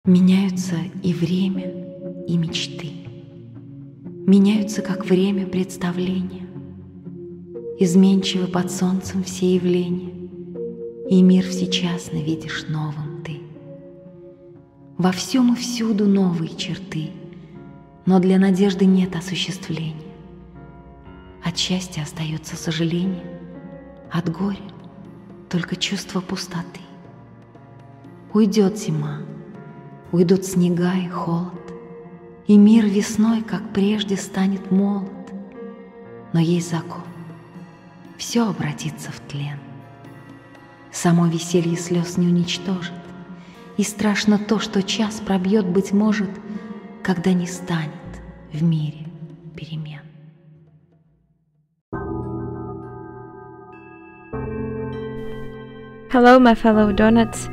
Меняются и время, и мечты. Меняются, как время, представления. Изменчивы под солнцем все явления, и мир всечасно видишь новым ты. Во всем и всюду новые черты, но для надежды нет осуществления. От счастья остается сожаление, от горя только чувство пустоты. Уйдет зима, уйдут снега и холод, и мир весной, как прежде, станет молод. Но есть закон, все обратится в тлен. Само веселье слез не уничтожит, и страшно то, что час пробьет, быть может, когда не станет в мире перемен. Hello, my fellow donuts.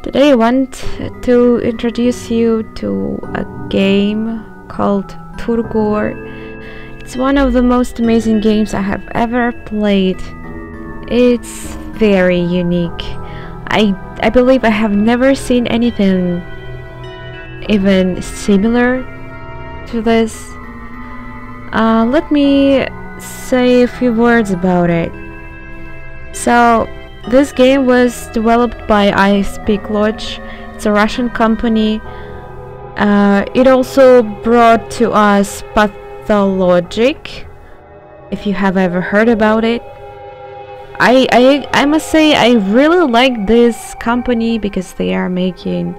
Today I want to introduce you to a game called Turgor. It's one of the most amazing games I have ever played. It's very unique. I believe I have never seen anything even similar to this. Let me say a few words about it. So, this game was developed by iSpeak Lodge. It's a Russian company. It also brought to us Pathologic, if you have ever heard about it. I must say I really like this company because they are making,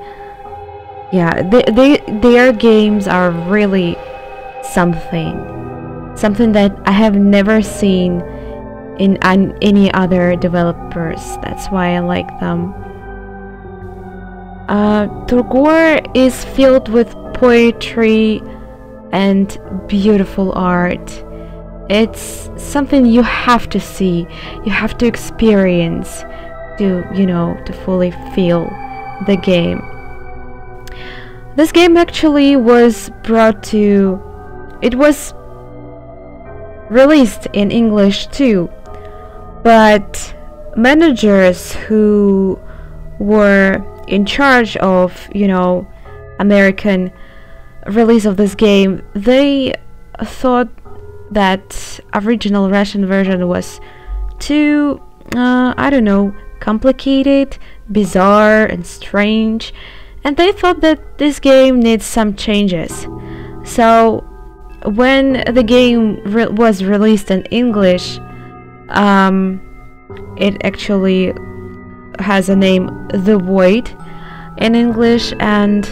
their games are really something that I have never seen in any other developers. That's why I like them. Turgor is filled with poetry and beautiful art. It's something you have to see, you have to experience to fully feel the game. This game actually was it was released in English too, but managers who were in charge of American release of this game, they thought that original Russian version was too complicated, bizarre and strange, and they thought that this game needs some changes. So when the game was released in English, it actually has a name, The Void, in English, and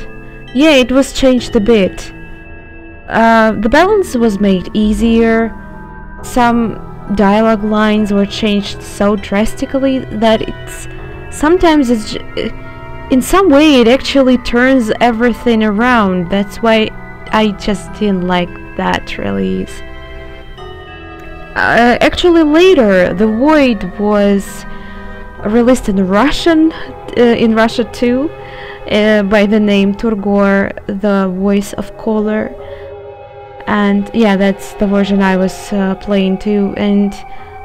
it was changed a bit. The balance was made easier. Some dialogue lines were changed so drastically that in some way it actually turns everything around. That's why I just didn't like that release. Actually later The Void was released in in Russia too, by the name Turgor, the Voice of Color, and that's the version I was playing too, and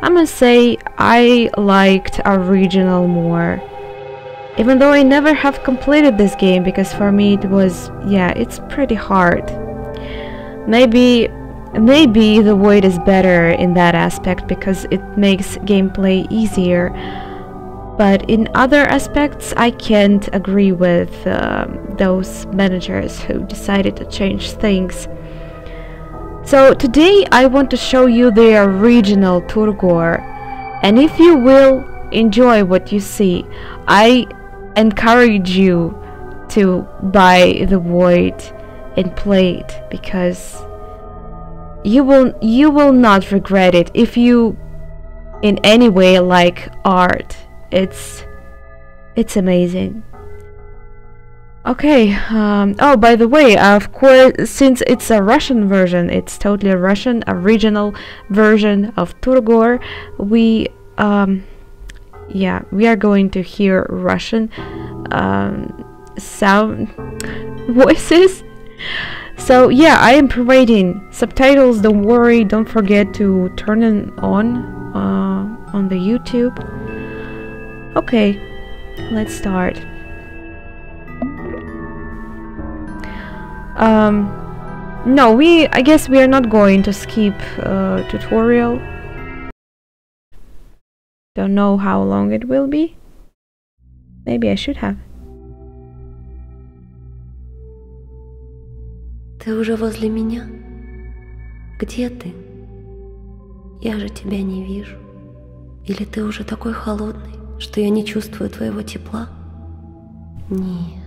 I must say I liked original more, even though I never have completed this game, because for me it was it's pretty hard. Maybe The Void is better in that aspect because it makes gameplay easier, but in other aspects I can't agree with those managers who decided to change things. So today I want to show you the original Turgor, and if you will enjoy what you see, I encourage you to buy The Void and play it, because you will not regret it if you in any way like art. It's amazing. Okay, oh, by the way, of course, since it's a Russian version, it's totally a Russian original version of Turgor, we are going to hear Russian sound voices. So yeah, I am providing subtitles. Don't worry. Don't forget to turn it on the YouTube. Okay, let's start. No, I guess we are not going to skip tutorial. Don't know how long it will be. Maybe I should have. Ты уже возле меня? Где ты? Я же тебя не вижу. Или ты уже такой холодный, что я не чувствую твоего тепла? Нет.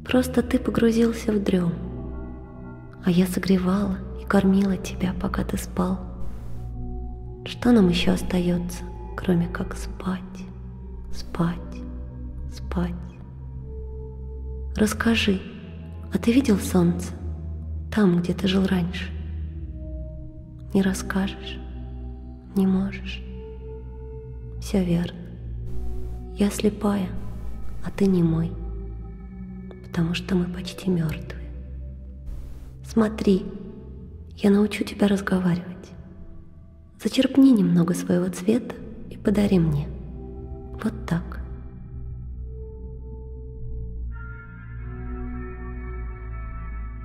Просто ты погрузился в дрему, а я согревала и кормила тебя, пока ты спал. Что нам еще остается, кроме как спать, спать, спать? Расскажи, а ты видел солнце там, где ты жил раньше? Не расскажешь, не можешь. Все верно. Я слепая, а ты немой, потому что мы почти мертвые. Смотри, я научу тебя разговаривать. Зачерпни немного своего цвета и подари мне. Вот так.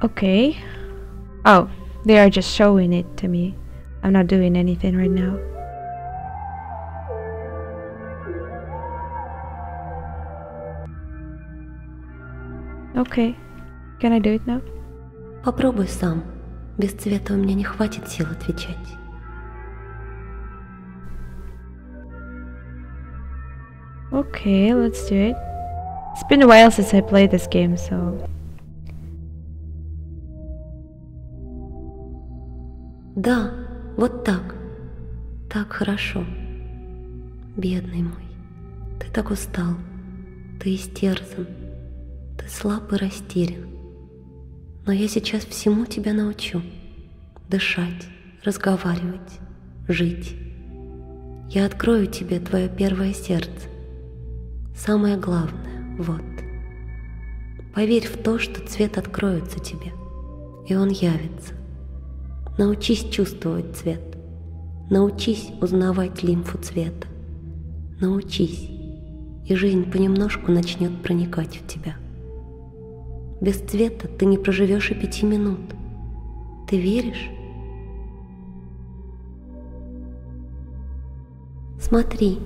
Okay. Oh, they are just showing it to me. I'm not doing anything right now. Okay. Can I do it now? Попробуй сам. Без цвета у меня не хватит сил отвечать. Okay, let's do it. It's been a while since I played this game, so... Да, вот так. Так хорошо. Бедный мой, ты так устал, ты истерзан, ты слаб и растерян. Но я сейчас всему тебя научу. Дышать, разговаривать, жить. Я открою тебе твое первое сердце. Самое главное, вот. Поверь в то, что цвет откроется тебе, и он явится. Научись чувствовать цвет. Научись узнавать лимфу цвета. Научись, и жизнь понемножку начнет проникать в тебя. Без цвета ты не проживешь и 5 минут. Ты веришь? Смотри,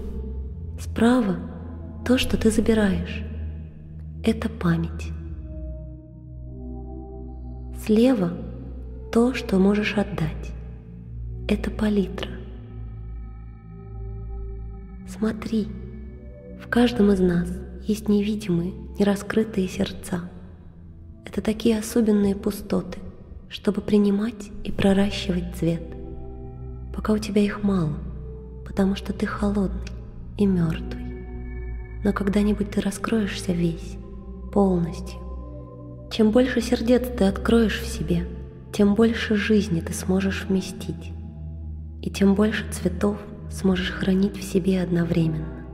справа то, что ты забираешь. Это память. Слева то, что можешь отдать. Это палитра. Смотри, в каждом из нас есть невидимые, нераскрытые сердца. Это такие особенные пустоты, чтобы принимать и проращивать цвет. Пока у тебя их мало, потому что ты холодный и мертвый. Но когда-нибудь ты раскроешься весь, полностью. Чем больше сердец ты откроешь в себе, тем больше жизни ты сможешь вместить, и тем больше цветов сможешь хранить в себе одновременно.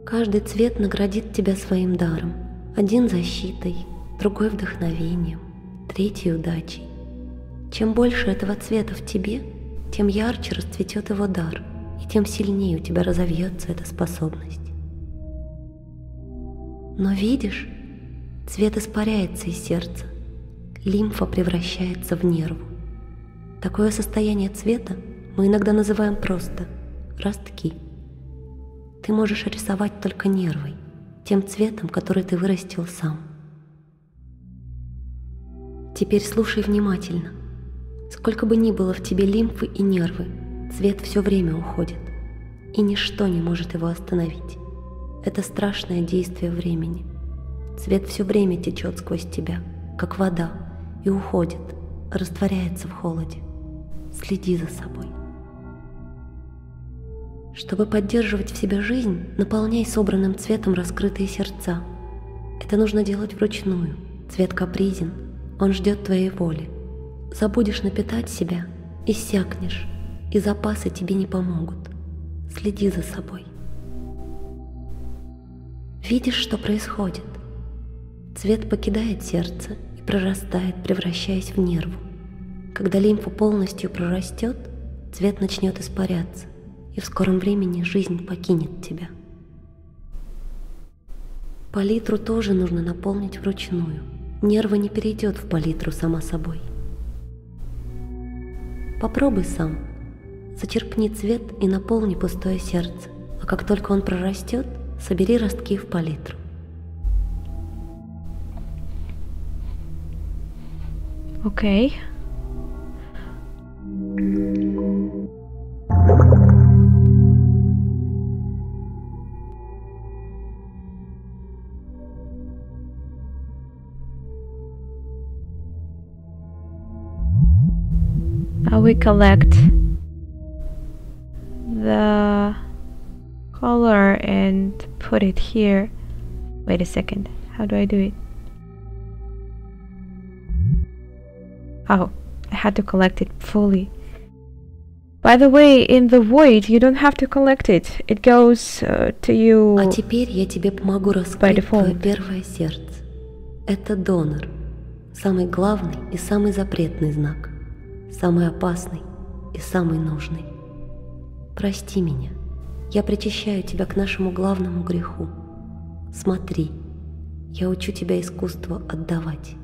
Каждый цвет наградит тебя своим даром. Один защитой, другой вдохновением, третий удачей. Чем больше этого цвета в тебе, тем ярче расцветет его дар, и тем сильнее у тебя разовьется эта способность. Но видишь, цвет испаряется из сердца, лимфа превращается в нерву. Такое состояние цвета мы иногда называем просто ростки. Ты можешь рисовать только нервой, тем цветом, который ты вырастил сам. Теперь слушай внимательно. Сколько бы ни было в тебе лимфы и нервы, цвет все время уходит, и ничто не может его остановить. Это страшное действие времени. Цвет все время течет сквозь тебя, как вода, и уходит, растворяется в холоде. Следи за собой. Чтобы поддерживать в себе жизнь, наполняй собранным цветом раскрытые сердца. Это нужно делать вручную. Цвет капризен, он ждет твоей воли. Забудешь напитать себя, иссякнешь, и запасы тебе не помогут. Следи за собой. Видишь, что происходит? Цвет покидает сердце и прорастает, превращаясь в нерву. Когда лимфа полностью прорастет, цвет начнет испаряться, и в скором времени жизнь покинет тебя. Палитру тоже нужно наполнить вручную. Нерва не перейдет в палитру сама собой. Попробуй сам. Зачерпни цвет и наполни пустое сердце, а как только он прорастет, собери ростки в палитру. Окей. Now we collect the color and put it here. Wait a second, how do I do it? Oh, I had to collect it fully. By the way, in the void you don't have to collect it. It goes to you. А теперь я тебе помогу раскрыть твое первое сердце. Это донор. Самый главный и самый запретный знак. Самый опасный и самый нужный. Прости меня. Я причащаю тебя к нашему главному греху. Смотри, я учу тебя искусству отдавать.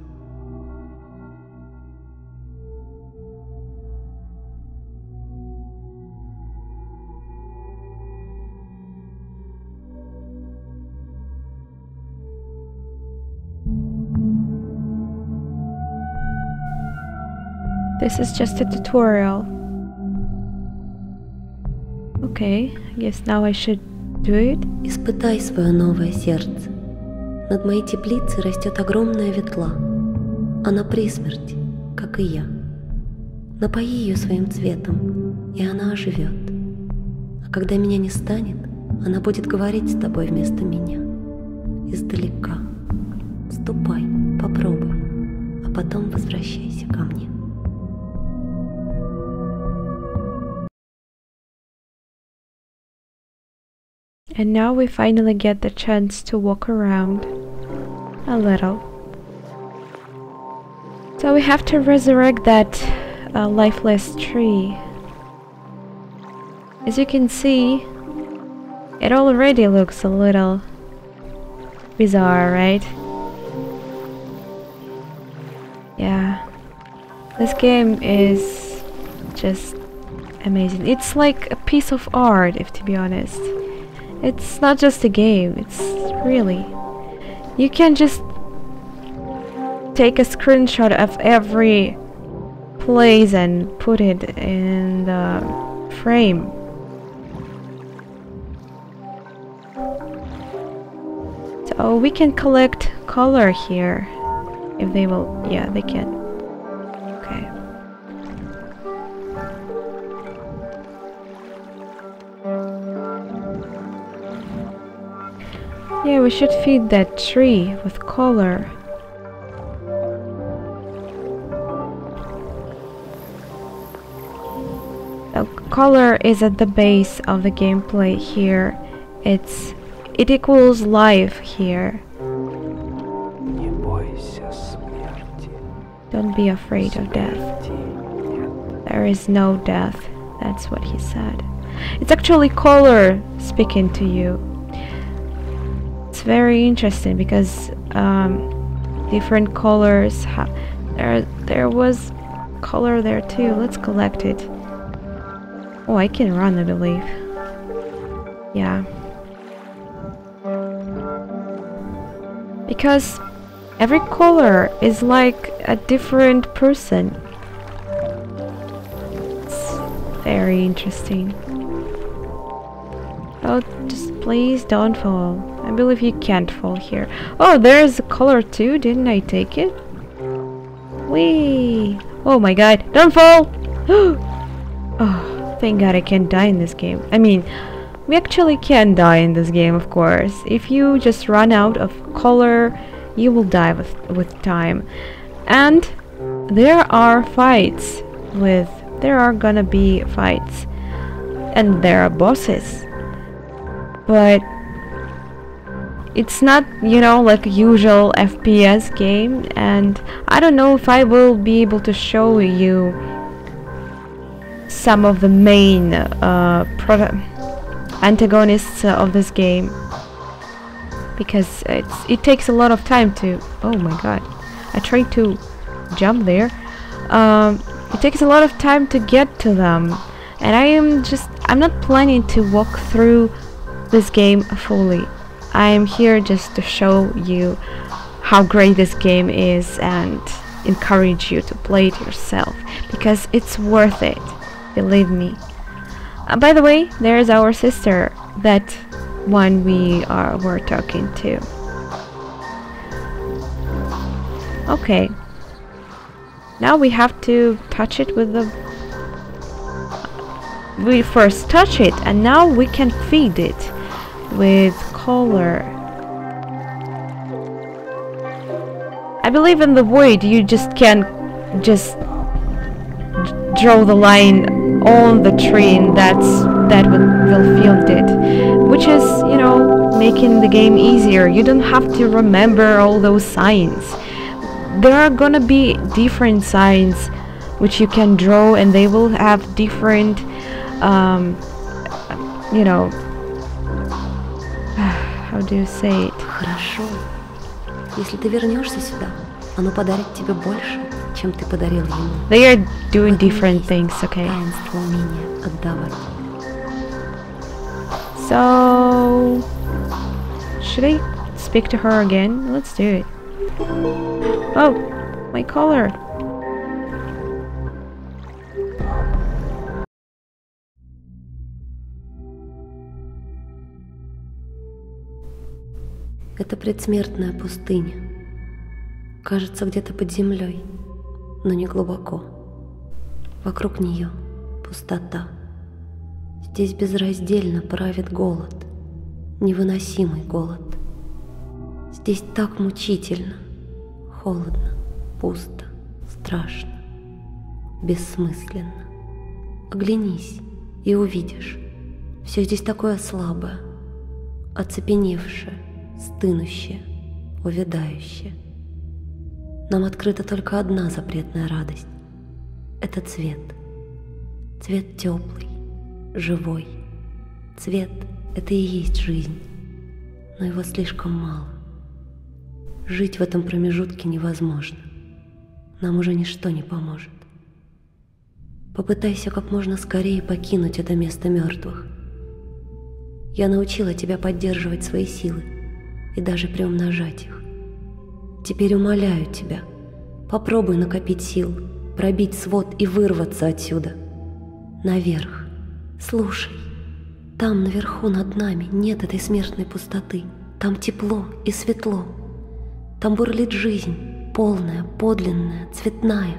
This is just a tutorial. Okay, I guess now I should do it. Испытай свое новое сердце. Над моей теплицей растет огромная ветла. Она при смерти, как и я. Напои ее своим цветом, и она оживет. А когда меня не станет, она будет говорить с тобой вместо меня. Издалека. Ступай, попробуй, а потом возвращайся ко мне. And now we finally get the chance to walk around a little. So we have to resurrect that lifeless tree. As you can see, it already looks a little bizarre, right? Yeah, this game is just amazing. It's like a piece of art, if to be honest. It's not just a game, it's really... You can just take a screenshot of every place and put it in the frame. So we can collect color here. If they will... yeah, they can. Okay. Yeah, we should feed that tree with color. Color is at the base of the gameplay here. It equals life here. Don't be afraid of death. There is no death. That's what he said. It's actually color speaking to you. It's very interesting because different colors there was color there too. Let's collect it. Oh, I can run, I believe. Yeah. Because every color is like a different person. It's very interesting. Oh, just please don't fall. I believe you can't fall here. Oh, there's a color too. Didn't I take it? Whee! Oh my god, don't fall! Oh, thank god I can't die in this game. I mean, we actually can die in this game, of course. If you just run out of color, you will die with time. And there are fights with... there are gonna be fights. And there are bosses. But it's not, like usual FPS game, and I don't know if I will be able to show you some of the main antagonists of this game, because it takes a lot of time to. Oh my god, I tried to jump there. It takes a lot of time to get to them, and I'm not planning to walk through this game fully. I am here just to show you how great this game is and encourage you to play it yourself, because it's worth it, believe me. By the way, there's our sister, that one were talking to. Okay, now we have to touch it with the... We first touch it, and now we can feed it with color. I believe in the Void you just can draw the line on the tree, and that will field it, which is, making the game easier. You don't have to remember all those signs. There are gonna be different signs which you can draw, and they will have different how do you say it? Хорошо. Если ты вернешься сюда, оно подарит тебе больше, чем ты подарил ему. They are doing different things, okay? Таинство умения отдавать. So, should I speak to her again? Let's do it. Oh, my collar. Это предсмертная пустыня. Кажется, где-то под землей, но не глубоко. Вокруг нее пустота. Здесь безраздельно правит голод, невыносимый голод. Здесь так мучительно, холодно, пусто, страшно, бессмысленно. Оглянись и увидишь, все здесь такое слабое, оцепеневшее, стынущее, увядающее. Нам открыта только одна запретная радость. Это цвет. Цвет теплый, живой. Цвет — это и есть жизнь, но его слишком мало. Жить в этом промежутке невозможно. Нам уже ничто не поможет. Попытайся как можно скорее покинуть это место мертвых. Я научила тебя поддерживать свои силы и даже приумножать их. Теперь умоляю тебя, попробуй накопить сил, пробить свод и вырваться отсюда. Наверх. Слушай, там наверху над нами нет этой смертной пустоты. Там тепло и светло. Там бурлит жизнь, полная, подлинная, цветная.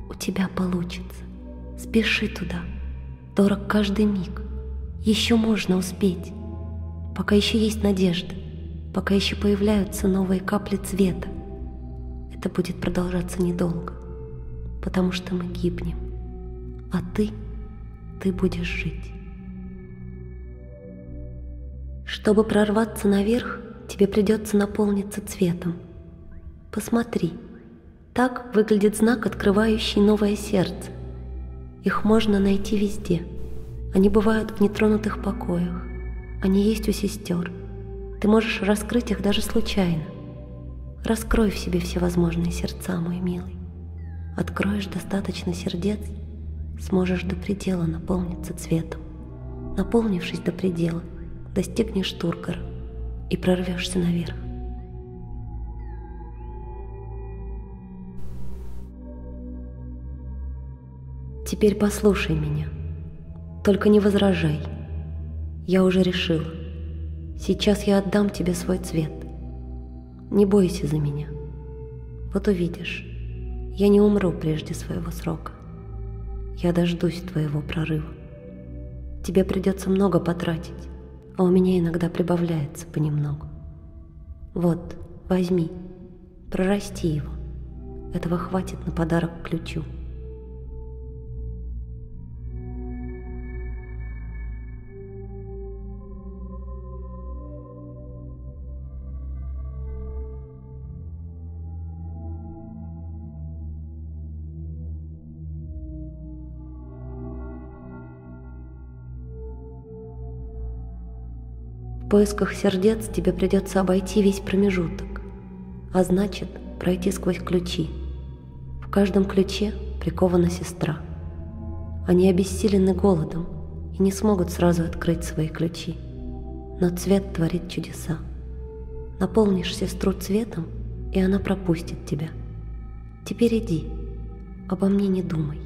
У тебя получится. Спеши туда. Дорог каждый миг. Еще можно успеть. Пока еще есть надежда. Пока еще появляются новые капли цвета. Это будет продолжаться недолго, потому что мы гибнем, а ты будешь жить. Чтобы прорваться наверх, тебе придется наполниться цветом. Посмотри, так выглядит знак, открывающий новое сердце. Их можно найти везде. Они бывают в нетронутых покоях. Они есть у сестер. Ты можешь раскрыть их даже случайно. Раскрой в себе всевозможные сердца, мой милый. Откроешь достаточно сердец, сможешь до предела наполниться цветом. Наполнившись до предела, достигнешь Тургора и прорвешься наверх. Теперь послушай меня. Только не возражай. Я уже решила. Сейчас я отдам тебе свой цвет. Не бойся за меня. Вот увидишь, я не умру прежде своего срока. Я дождусь твоего прорыва. Тебе придется много потратить, а у меня иногда прибавляется понемногу. Вот, возьми, прорасти его. Этого хватит на подарок к ключу. В поисках сердец тебе придется обойти весь промежуток, а значит, пройти сквозь ключи. В каждом ключе прикована сестра. Они обессилены голодом и не смогут сразу открыть свои ключи. Но цвет творит чудеса. Наполнишь сестру цветом, и она пропустит тебя. Теперь иди, обо мне не думай.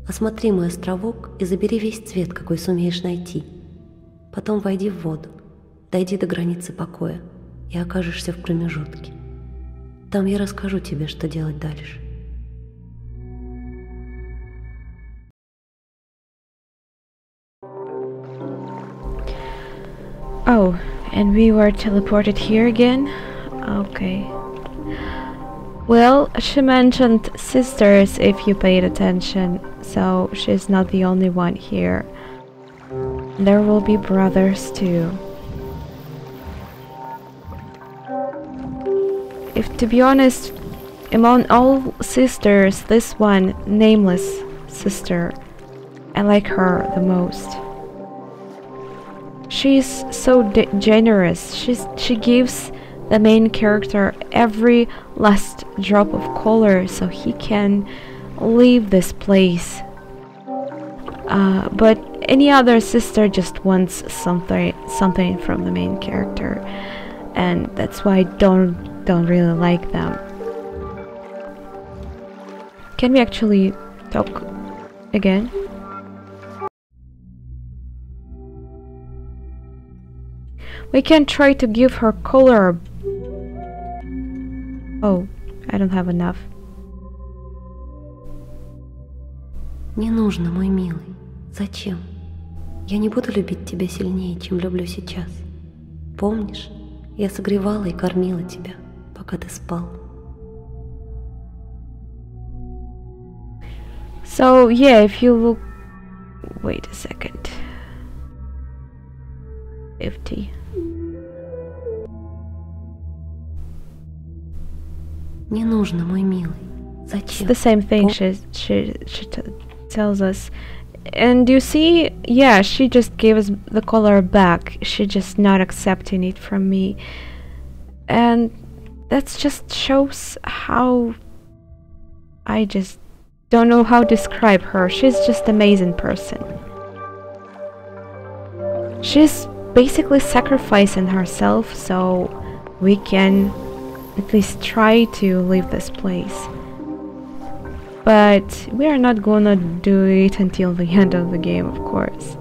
Осмотри мой островок и забери весь цвет, какой сумеешь найти. Потом войди в воду, дойди до границы покоя и окажешься в промежутке. Там я расскажу тебе, что делать дальше. Oh, and we were teleported here again? Okay. Well, she mentioned sisters if you paid attention, so she's not the only one here. There will be brothers too. If to be honest, among all sisters, this one, nameless sister, I like her the most. She's so generous. She gives the main character every last drop of color so he can leave this place. But any other sister just wants something from the main character, and that's why I don't really like them. Can we actually talk again? We can try to give her color. Oh, I don't have enough. Не нужно, мой милый. Зачем? Я не буду любить тебя сильнее, чем люблю сейчас. Помнишь, я согревала и кормила тебя, пока ты спал. So yeah, if you look... Wait a second. 50. Не нужно, мой милый. Зачем? It's the same thing she tells us. And you see, yeah, she just gave us the color back. She just not accepting it from me. And that just shows how... I just don't know how to describe her. She's just an amazing person. She's basically sacrificing herself so we can at least try to leave this place. But we are not gonna do it until the end of the game, of course.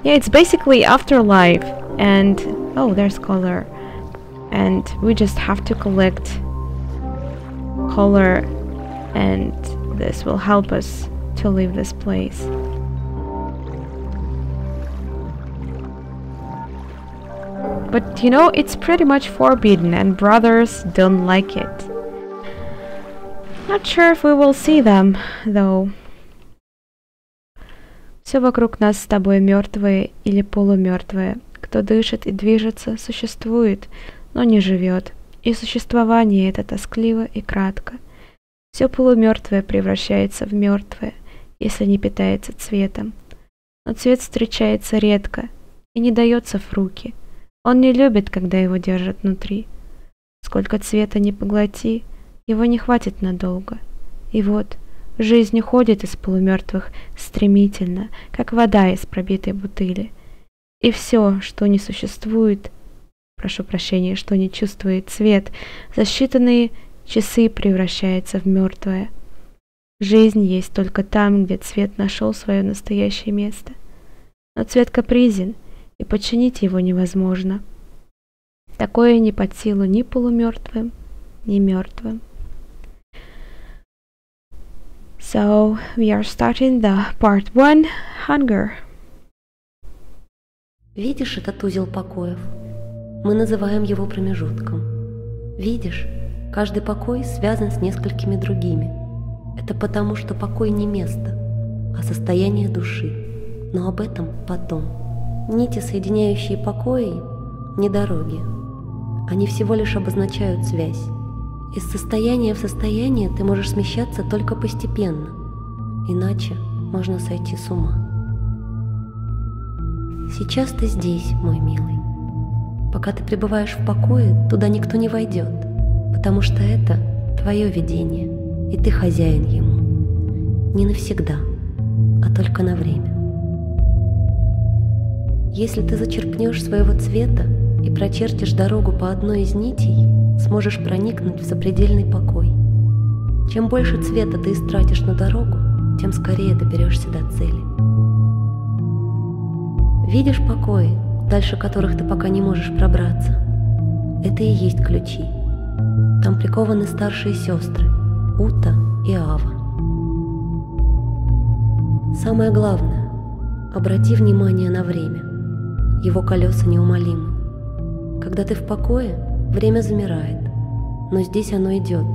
Yeah, it's basically afterlife, and oh, there's color. And we just have to collect color, and this will help us to leave this place. But you know, it's pretty much forbidden, and brothers don't like it. Not sure if we will see them, though. Все вокруг нас с тобой мертвые или полумертвые. Кто дышит и движется, существует, но не живет. И существование это тоскливо и кратко. Все полумертвое превращается в мертвое, если не питается цветом. Но цвет встречается редко и не дается в руки. Он не любит, когда его держат внутри. Сколько цвета не поглоти, его не хватит надолго. И вот, жизнь уходит из полумертвых стремительно, как вода из пробитой бутыли. И все, что не существует, прошу прощения, что не чувствует цвет, за считанные часы превращается в мертвое. Жизнь есть только там, где цвет нашел свое настоящее место. Но цвет капризен, и подчинить его невозможно. Такое не под силу ни полумертвым, ни мертвым. So, we are starting the part 1, Hunger. Видишь этот узел покоев? Мы называем его промежутком. Видишь, каждый покой связан с несколькими другими. Это потому, что покой не место, а состояние души. Но об этом потом. Нити, соединяющие покои, не дороги. Они всего лишь обозначают связь. Из состояния в состояние ты можешь смещаться только постепенно, иначе можно сойти с ума. Сейчас ты здесь, мой милый. Пока ты пребываешь в покое, туда никто не войдет, потому что это твое видение, и ты хозяин ему. Не навсегда, а только на время. Если ты зачерпнешь своего цвета и прочертишь дорогу по одной из нитей, сможешь проникнуть в запредельный покой. Чем больше цвета ты истратишь на дорогу, тем скорее доберешься до цели. Видишь покои, дальше которых ты пока не можешь пробраться? Это и есть ключи. Там прикованы старшие сестры Ута и Ава. Самое главное — обрати внимание на время. Его колеса неумолимы. Когда ты в покое, время замирает, но здесь оно идет,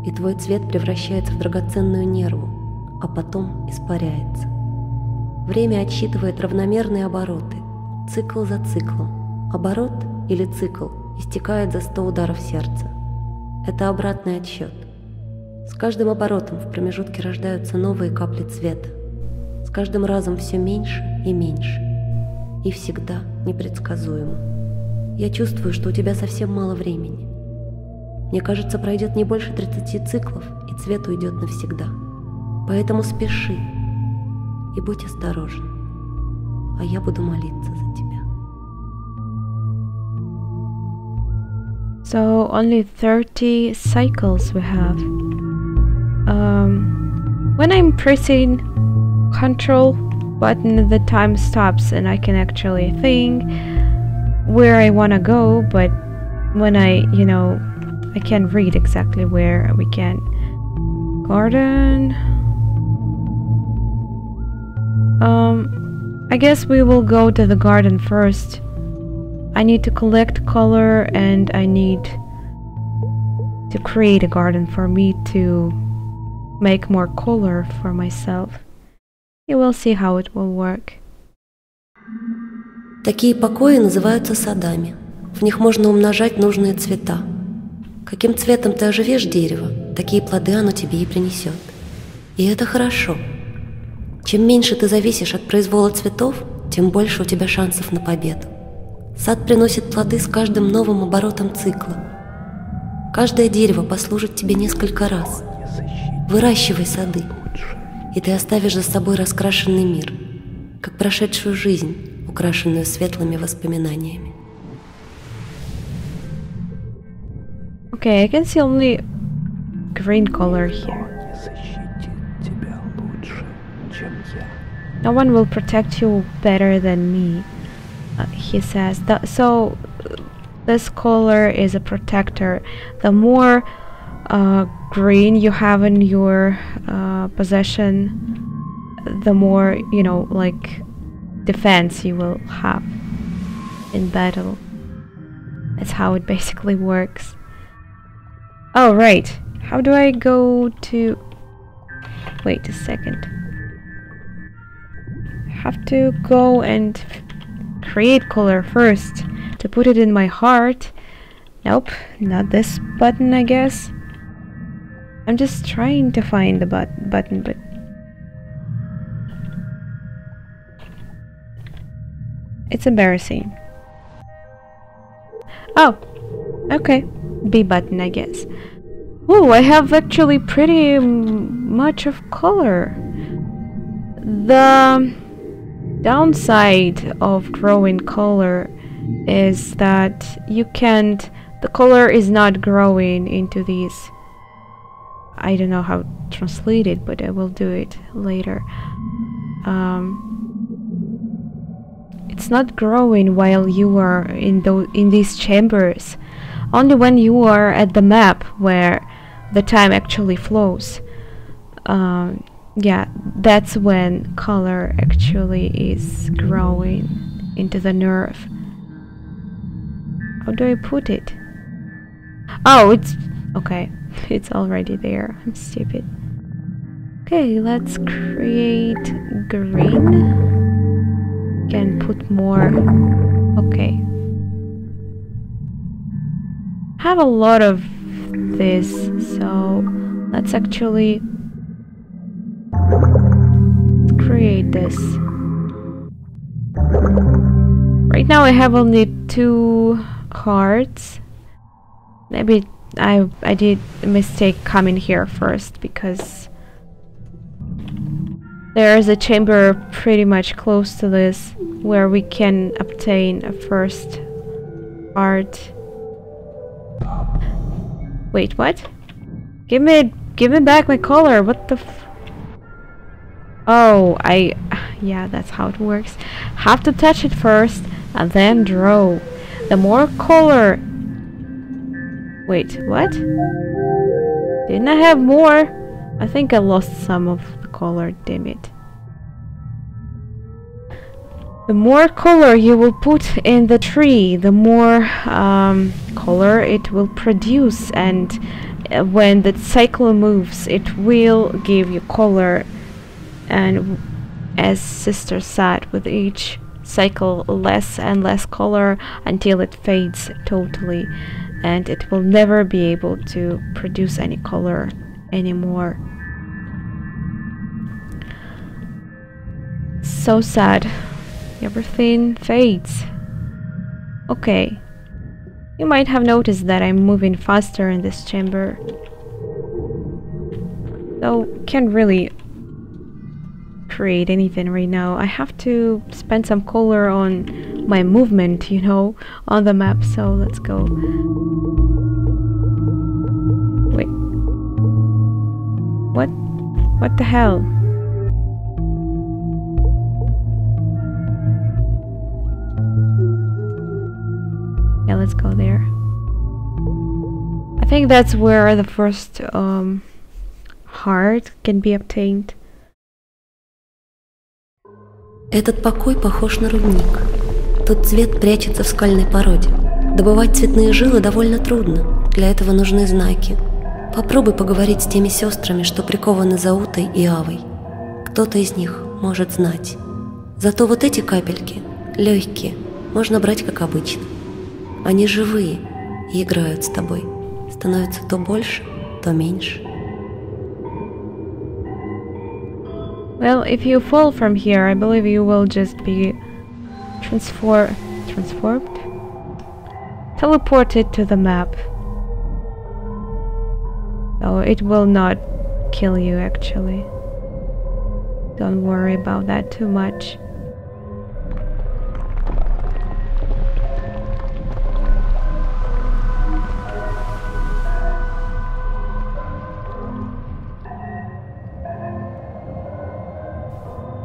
и твой цвет превращается в драгоценную нерву, а потом испаряется. Время отсчитывает равномерные обороты, цикл за циклом. Оборот или цикл истекает за 100 ударов сердца. Это обратный отсчет. С каждым оборотом в промежутке рождаются новые капли цвета. С каждым разом все меньше и меньше. И всегда непредсказуемо. Я чувствую, что у тебя совсем мало времени. Мне кажется, пройдет не больше 30 циклов, и цвет уйдет навсегда. Поэтому спеши и будь осторожен, а я буду молиться за тебя. So only 30 cycles we have. When I'm pressing Control button, the time stops and I can actually think where I want to go, but when I can't read exactly where we can. Garden. I guess we will go to the garden first. I need to collect color and I need to create a garden for me to make more color for myself. You will see how it will work. Такие покои называются садами. В них можно умножать нужные цвета. Каким цветом ты оживишь дерево, такие плоды оно тебе и принесет. И это хорошо. Чем меньше ты зависишь от произвола цветов, тем больше у тебя шансов на победу. Сад приносит плоды с каждым новым оборотом цикла. Каждое дерево послужит тебе несколько раз. Выращивай сады, и ты оставишь за собой раскрашенный мир, как прошедшую жизнь, украшенную светлыми воспоминаниями. Okay, I can see only green color here. No one will protect you better than me, he says. So this color is a protector. The more green you have in your possession, the more, like defense you will have in battle. That's how it basically works. Oh, right. How do I go to... Wait a second. I have to go and create color first to put it in my heart. Nope, not this button, I guess. I'm just trying to find the button, but... It's embarrassing. Oh, okay. B button, I guess. Oh, I have actually pretty much of color. The downside of growing color is that you can't... The color is not growing into these... I don't know how to translate it, but I will do it later. It's not growing while you are in these chambers. Only when you are at the map where the time actually flows. Yeah, that's when color actually is growing into the nerve. How do I put it? Oh, it's... okay, it's already there. I'm stupid. Okay, let's create green. Can put more... okay. Have a lot of this, so let's actually create this. Right now I have only 2 hearts. Maybe I did a mistake coming here first, because there is a chamber pretty much close to this where we can obtain a first heart. Wait, what? Give me back my collar. What the f— Oh, yeah, that's how it works. Have to touch it first and then draw. The more color— Wait, what? Didn't I have more? I think I lost some of the color, damn it. The more color you will put in the tree, the more color it will produce, and when the cycle moves, it will give you color. And as sister said, with each cycle, less and less color until it fades totally, and it will never be able to produce any color anymore. So sad. Everything fades. Okay. You might have noticed that I'm moving faster in this chamber. Though can't really create anything right now. I have to spend some color on my movement, you know, on the map. So let's go. Wait. What the hell? Yeah, let's go there. I think that's where the first heart can be obtained. Этот покой похож на рудник. Тут цвет прячется в скальной породе. Добывать цветные жилы довольно трудно. Для этого нужны знаки. Попробуй поговорить с теми сестрами, что прикованы Заутой и Авой. Кто-то из них может знать. Зато вот эти капельки, легкие, можно брать как обычно. Они живые и играют с тобой. Становятся то больше, то меньше. Well, if you fall from here, I believe you will just be transformed? Teleported to the map. So it will not kill you, actually. Don't worry about that too much.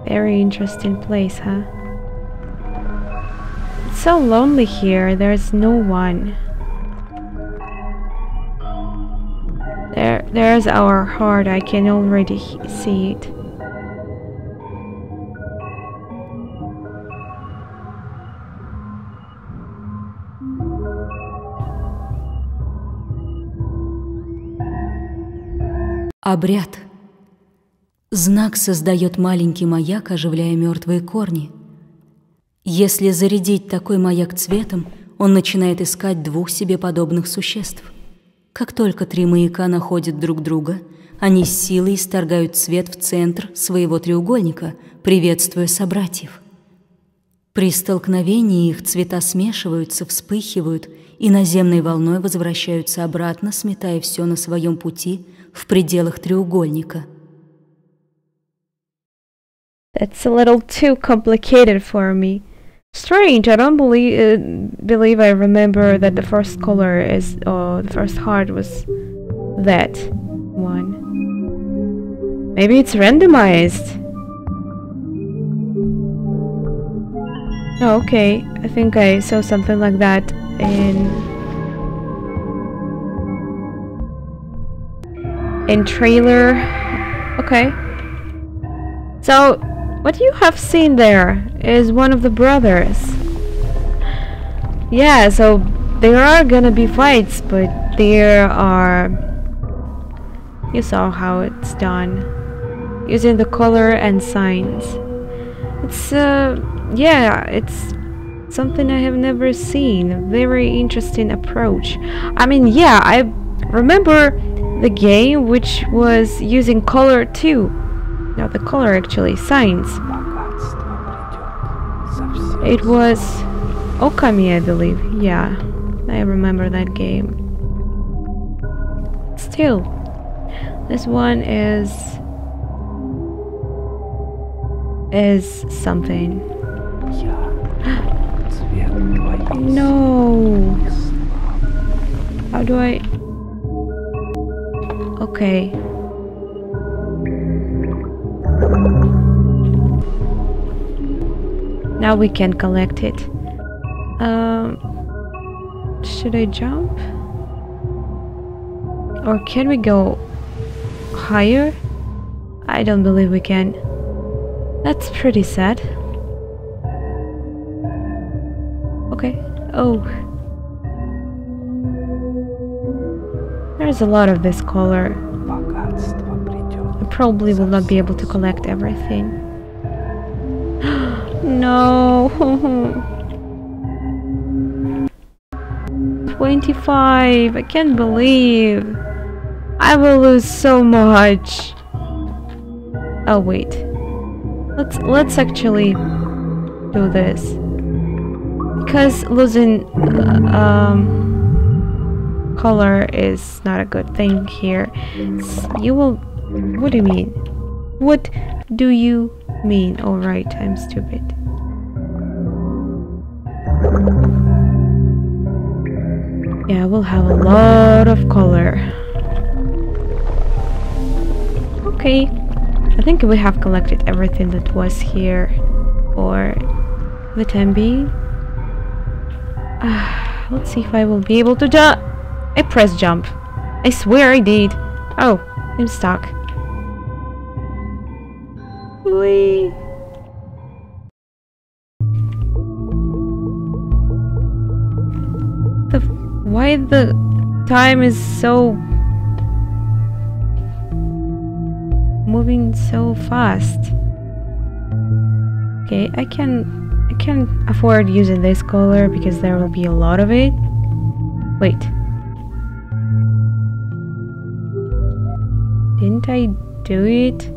Very interesting place, huh? It's so lonely here, there's no one. There's our heart, I can already see it. Обряд. Знак создает маленький маяк, оживляя мертвые корни. Если зарядить такой маяк цветом, он начинает искать 2 себе подобных существ. Как только 3 маяка находят друг друга, они с силой исторгают цвет в центр своего треугольника, приветствуя собратьев. При столкновении их цвета смешиваются, вспыхивают и наземной волной возвращаются обратно, сметая все на своем пути в пределах треугольника. That's a little too complicated for me. Strange, I don't believe I remember that the first color is, the first heart was that one. Maybe it's randomized. Oh, okay, I think I saw something like that in trailer. Okay. So what you have seen there is one of the brothers. Yeah, so there are gonna be fights, but there are... You saw how it's done. Using the color and signs. It's, yeah, it's something I have never seen. A very interesting approach. I mean, yeah, I remember the game which was using color too. Not the color, actually, signs. It was Okami, I believe. Yeah, I remember that game. Still, this one is something. No. How do I? Okay. Now we can collect it. Should I jump? Or can we go higher? I don't believe we can. That's pretty sad. Okay. Oh. There's a lot of this color. I probably will not be able to collect everything. No. 25. I can't believe. I will lose so much. Oh wait. Let's actually do this. Because losing color is not a good thing here. You will... What do you mean? What do you mean? Oh right, I'm stupid. Yeah, we'll have a lot of color. Okay. I think we have collected everything that was here for the time being. Let's see if I will be able to jump. I pressed jump. I swear I did. Oh, I'm stuck. Whee! Why the time is so moving so fast? Okay, I can afford using this color because there will be a lot of it. Wait. Didn't I do it?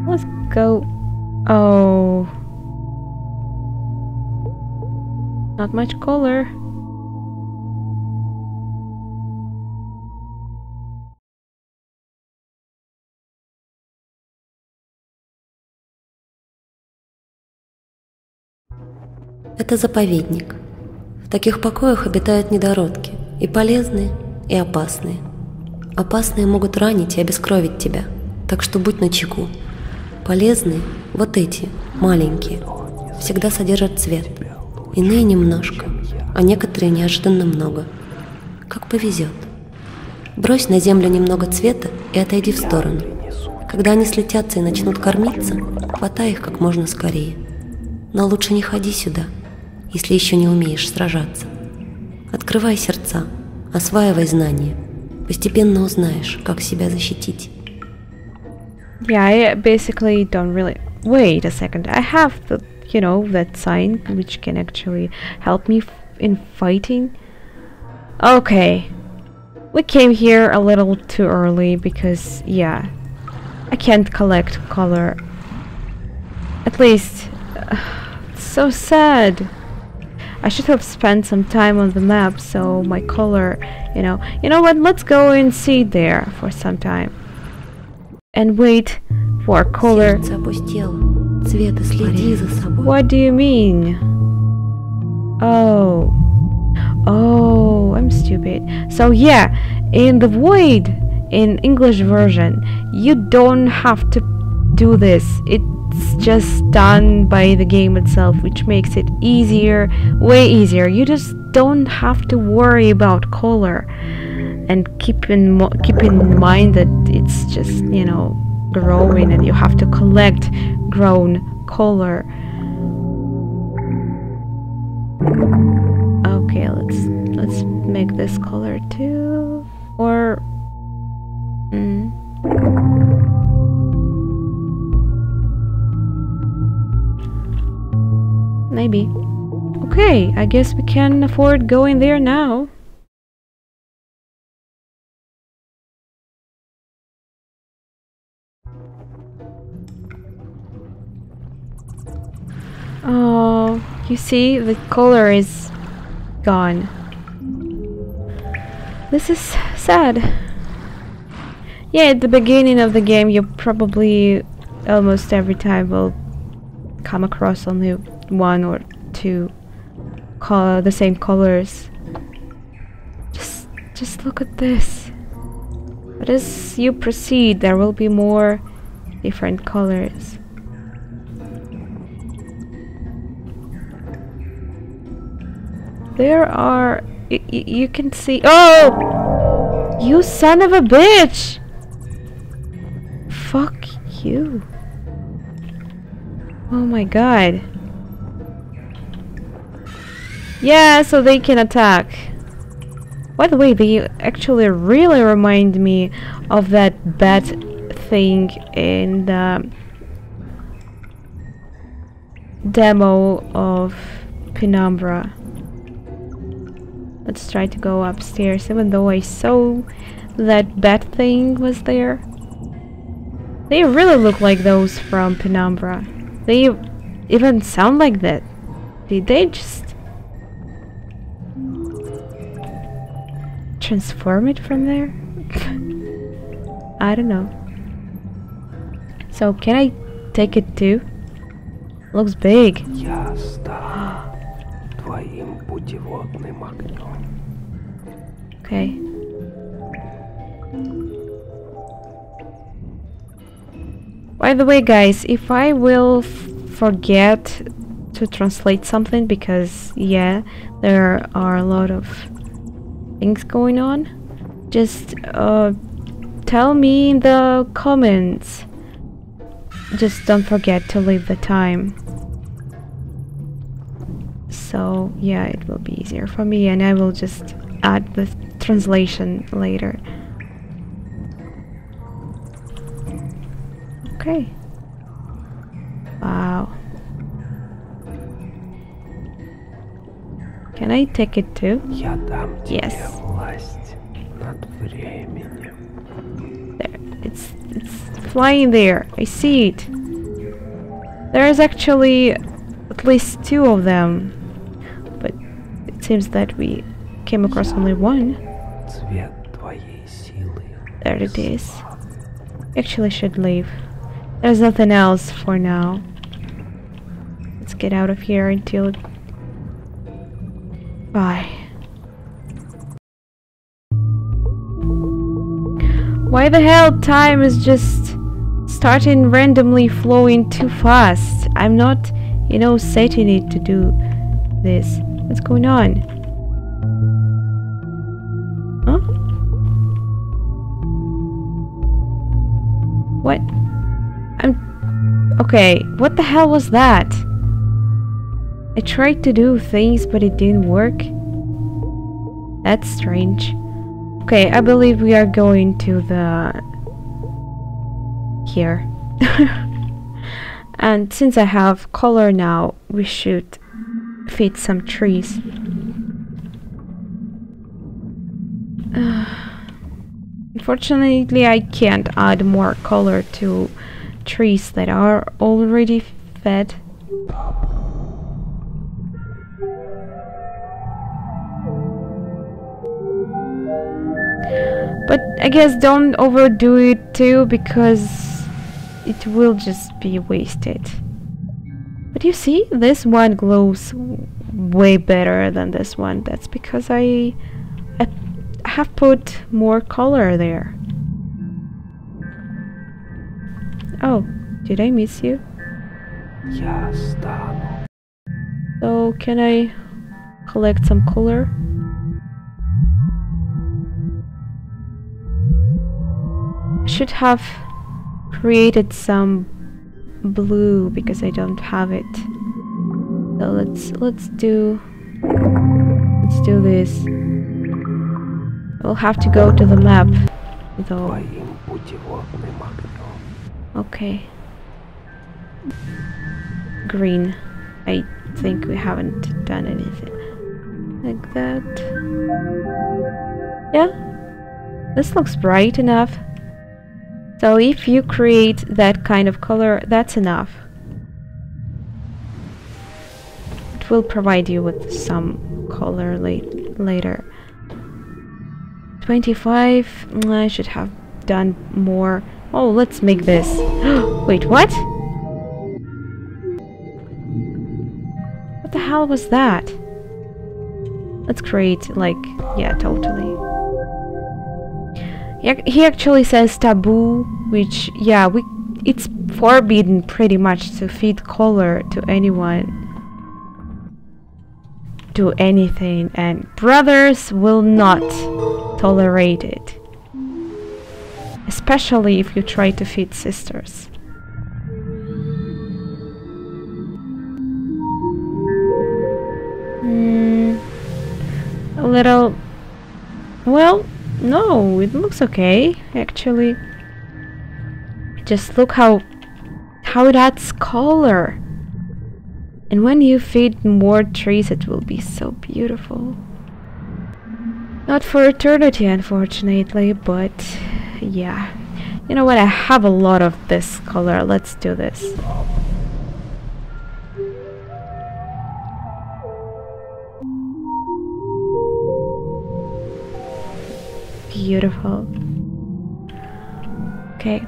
Let's go. Oh. Not much color. Это заповедник. В таких покоях обитают недородки, и полезные, и опасные. Опасные могут ранить и обескровить тебя, так что будь начеку. Полезные, вот эти, маленькие, всегда содержат цвет. Иные немножко, а некоторые неожиданно много. Как повезет. Брось на землю немного цвета и отойди в сторону. Когда они слетятся и начнут кормиться, хватай их как можно скорее. Но лучше не ходи сюда, если еще не умеешь сражаться. Открывай сердца, осваивай знания. Постепенно узнаешь, как себя защитить. Yeah, I basically don't really... Wait a second, I have the, you know, that sign which can actually help me in fighting. Okay. We came here a little too early because, yeah, I can't collect color. At least... it's so sad. I should have spent some time on the map so my color, you know what, let's go and sit there for some time and wait for color. What do you mean? Oh, I'm stupid. So yeah, in the Void, in English version, you don't have to do this. It's just done by the game itself, which makes it easier, way easier. You just don't have to worry about color, and keep in mind that it's just, you know, growing, and you have to collect grown color. Okay, let's make this color too, or maybe. Okay, I guess we can afford going there now. Oh, you see, the color is gone. This is sad. Yeah, at the beginning of the game, you probably almost every time will come across only one or two the same colors. Just look at this. But as you proceed, there will be more different colors. There are... you can see... Oh! You son of a bitch! Fuck you. Oh my god. Yeah, so they can attack. By the way, they actually really remind me of that bat thing in the demo of Penumbra. Let's try to go upstairs, even though I saw that bat thing was there. They really look like those from Penumbra. They even sound like that. Did they just transform it from there? I don't know. So can I take it too? Looks big. Я стану твоим путеводным огнем. Okay. By the way, guys, if I will forget to translate something, because yeah, there are a lot of things going on, just tell me in the comments. Just don't forget to leave the time. So yeah, it will be easier for me, and I will just add the translation later. Okay. Wow. Can I take it too? Я дам тебе Yes. власть над временем. There. It's flying there. I see it. There is actually at least two of them. But it seems that we came across only one. Цвет твоей силы. There it is. Actually should leave. There's nothing else for now. Let's get out of here until... Bye. Why the hell time is just starting randomly flowing too fast? I'm not, you know, setting it to do this. What's going on? Huh? What? Okay, what the hell was that? I tried to do things, but it didn't work. That's strange. Okay, I believe we are going to the... here. And since I have color now, we should fit some trees. Unfortunately, I can't add more color to trees that are already fed. But I guess don't overdo it too, because it will just be wasted. But you see, this one glows way better than this one. That's because I have put more color there. Oh, did I miss you? Я стану. So can I collect some color? I should have created some blue because I don't have it. So let's do this. We'll have to go to the map though. Твоим путеводным огнем. Okay. Green. I think we haven't done anything like that. Yeah, this looks bright enough. So if you create that kind of color, that's enough. it will provide you with some color later. 25. I should have done more. Oh, let's make this. Wait, what? What the hell was that? Let's create, like, yeah, totally. He actually says taboo, which, yeah, it's forbidden pretty much to feed color to anyone, to anything, and brothers will not tolerate it, especially if you try to feed sisters. A little, well, no, it looks okay actually. Just look how it adds color, and when you feed more trees it will be so beautiful. Not for eternity, unfortunately, but yeah. You know what, I have a lot of this color. Let's do this. Beautiful. Okay.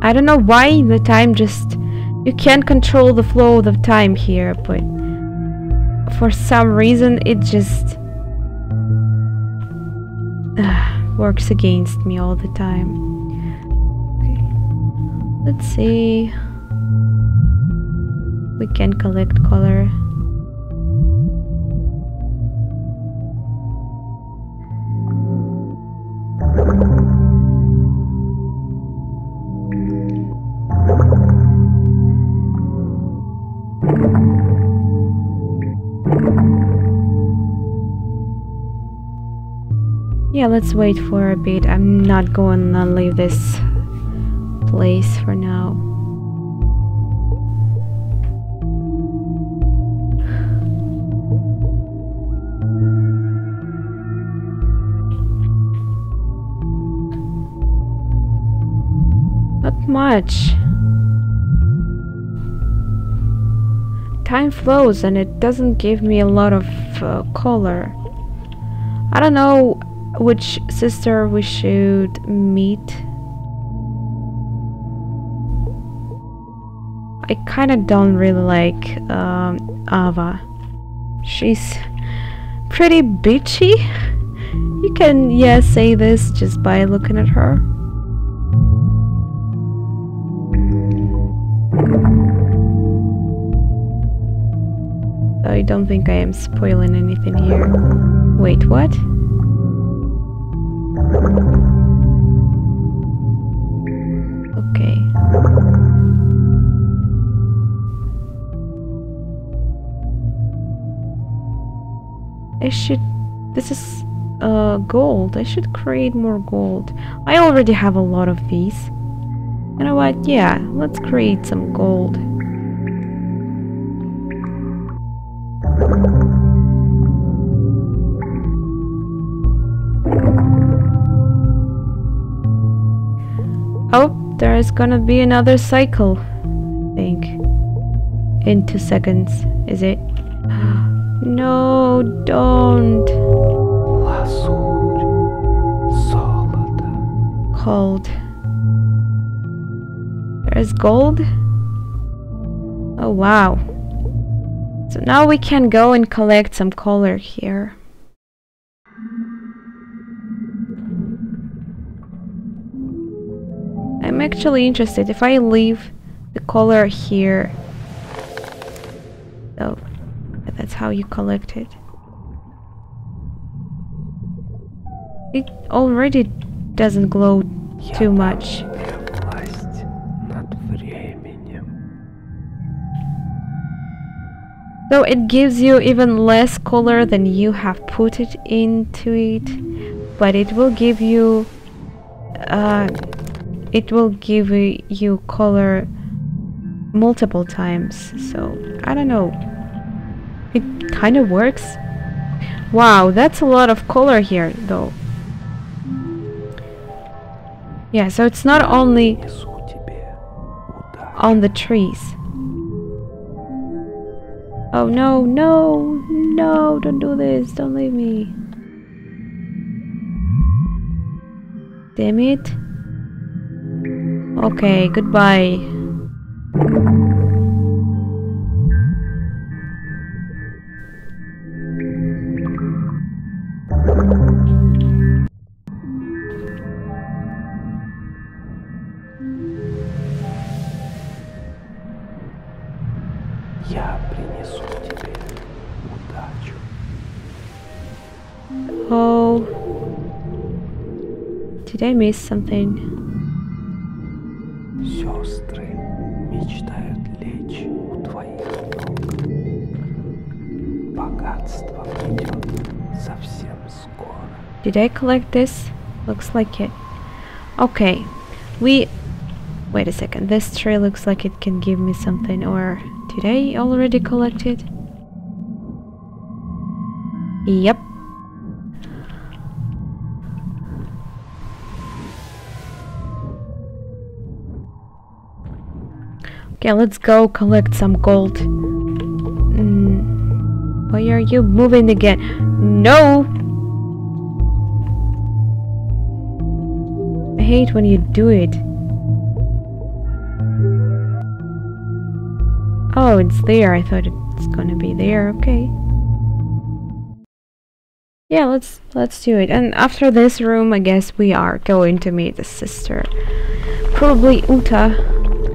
I don't know why the time just... You can't control the flow of the time here, but for some reason it just works against me all the time. Okay. Let's see. We can collect color. Yeah, let's wait for a bit. I'm not going to leave this place for now. Not much. Time flows and it doesn't give me a lot of color. I don't know which sister we should meet. I kind of don't really like Ava. She's pretty bitchy. You can, yeah, say this just by looking at her. I don't think I am spoiling anything here. Wait, what? Okay. This is gold. I should create more gold. I already have a lot of these. You know what? Yeah, let's create some gold. Oh, there is gonna be another cycle, I think. In 2 seconds, is it? No, don't. Лазурь, золото. Cold. There's gold? Oh, wow. So now we can go and collect some color here. I'm actually interested if I leave the color here. So that's how you collect it. It already doesn't glow too much. Власть над временем. So it gives you even less color than you have put it into it, but it will give you color multiple times. So I don't know, it kind of works. Wow, that's a lot of color here, though. Yeah, so it's not only on the trees. Oh no, no, no, don't do this, don't leave me. Damn it. Okay, goodbye. Я принесу тебе удачу. Oh. Did I miss something? Сестры мечтают лечь у твоих ног. Богатство придет совсем скоро. Did I collect this? Looks like it. Okay. Wait a second. This tree looks like it can give me something, or did I already collect it? Yep. Okay, let's go collect some gold. Why are you moving again? No! I hate when you do it. Oh, it's there. I thought it's gonna be there. Okay. Yeah, let's do it. And after this room, I guess we are going to meet the sister. Probably Uta,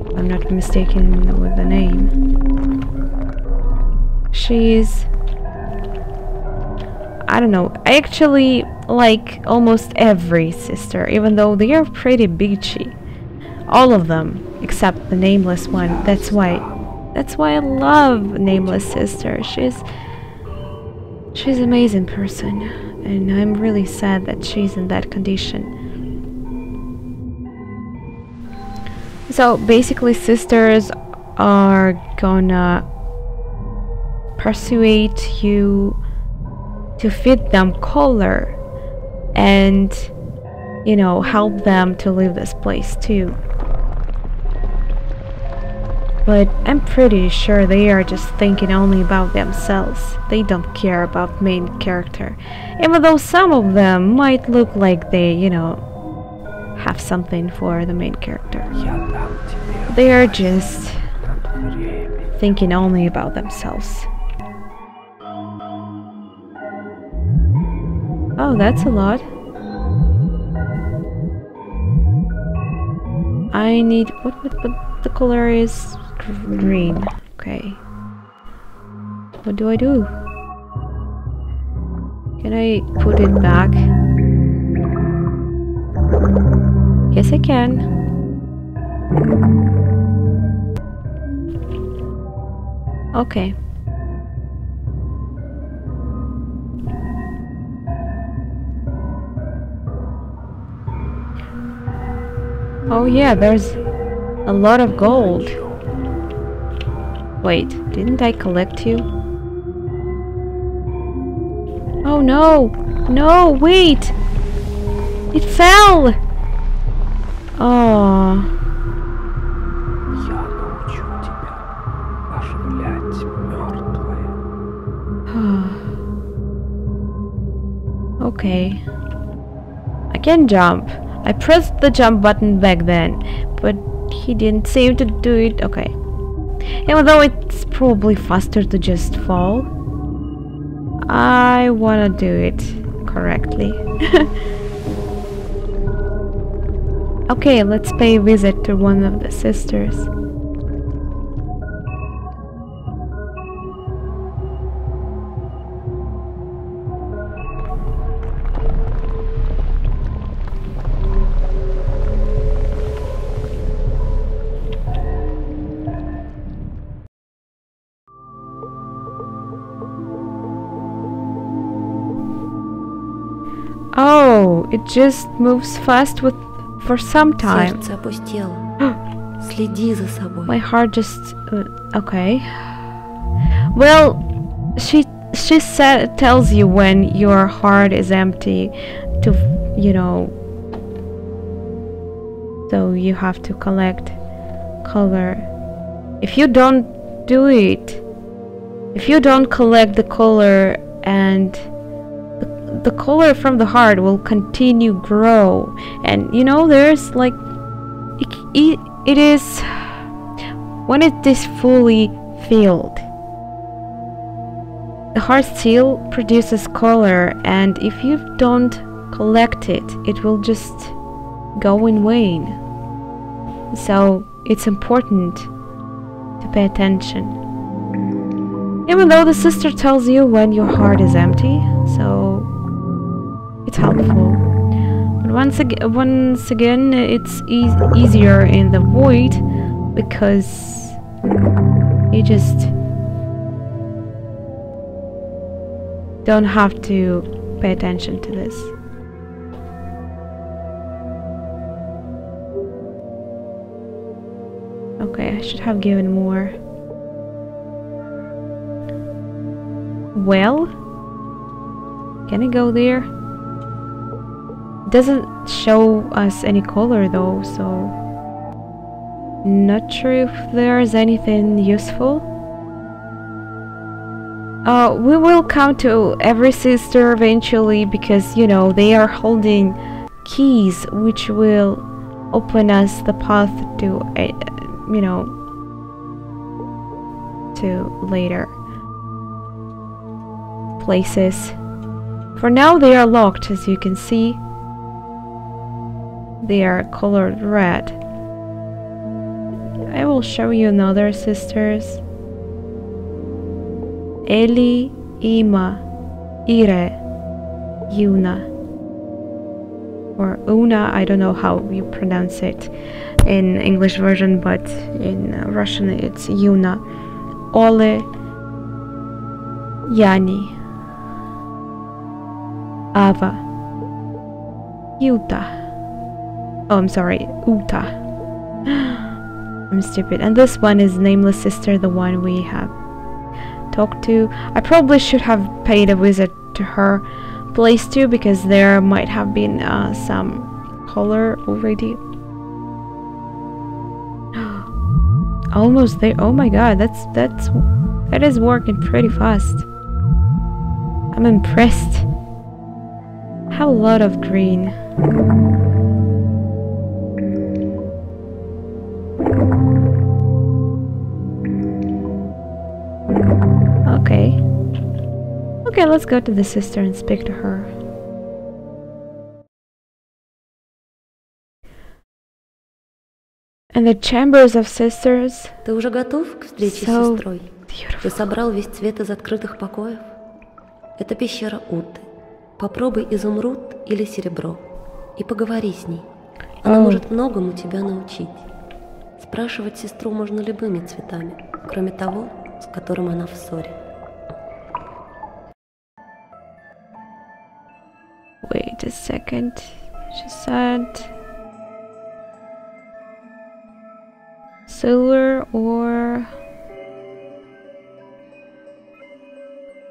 if I'm not mistaken with the name. She's... I don't know. I actually like almost every sister, even though they are pretty bitchy. All of them, except the nameless one. That's why I love Nameless Sister. She's an amazing person, and I'm really sad that she's in that condition. So basically, sisters are gonna persuade you to feed them color and, you know, help them to leave this place too. But I'm pretty sure they are just thinking only about themselves. They don't care about main character. Even though some of them might look like they, you know, have something for the main character. They are just thinking only about themselves. Oh, that's a lot. I need... what the color is? Green. Okay. What do I do? Can I put it back? Yes, I can. Okay. Oh yeah, there's a lot of gold. Wait, didn't I collect you? Oh no! No, wait! It fell! Oh. Я научу тебя оживлять мертвое. Okay. I can jump. I pressed the jump button back then, but he didn't seem to do it. Okay. Even though it's probably faster to just fall, I wanna do it correctly. Okay, let's pay a visit to one of the sisters. Oh, it just moves fast for some time. Сердце опустело. Следи за собой. My heart just... okay. Well, she she tells you when your heart is empty to, you know, so you have to collect color. If you don't do it, if you don't collect the color, and the color from the heart will continue grow, and you know, there's like it is when it is fully filled, the heart still produces color, and if you don't collect it, it will just go in vain. So it's important to pay attention, even though the sister tells you when your heart is empty, so it's helpful. But once again, it's easier in the void, because you just don't have to pay attention to this. Okay, I should have given more. Well, can I go there? Doesn't show us any color though, so not sure if there's anything useful. We will come to every sister eventually, because you know, they are holding keys which will open us the path to you know, to later places. For now they are locked, as you can see. They are colored red. I will show you another sisters. Eli, Ima, Ire, Yuna, or Una. I don't know how you pronounce it in English version, but in Russian it's Yuna. Ole, Yani, Ava, Yuta. Oh, I'm sorry, Uta. I'm stupid. And this one is Nameless Sister, the one we have talked to. I probably should have paid a visit to her place too, because there might have been some color already. Almost there. Oh my god, that is working pretty fast. I'm impressed. Have a lot of green. Okay, let's go to the sister and speak to her. And the chambers of sisters. Ты уже готов к встрече с сестрой? Ты собрал весь цвет из открытых покоев? Это пещера Уты. Попробуй изумруд или серебро и поговори с ней. Она может многому тебя научить. Спрашивать сестру можно любыми цветами, кроме того, с которым она в ссоре. Wait a second. She said silver or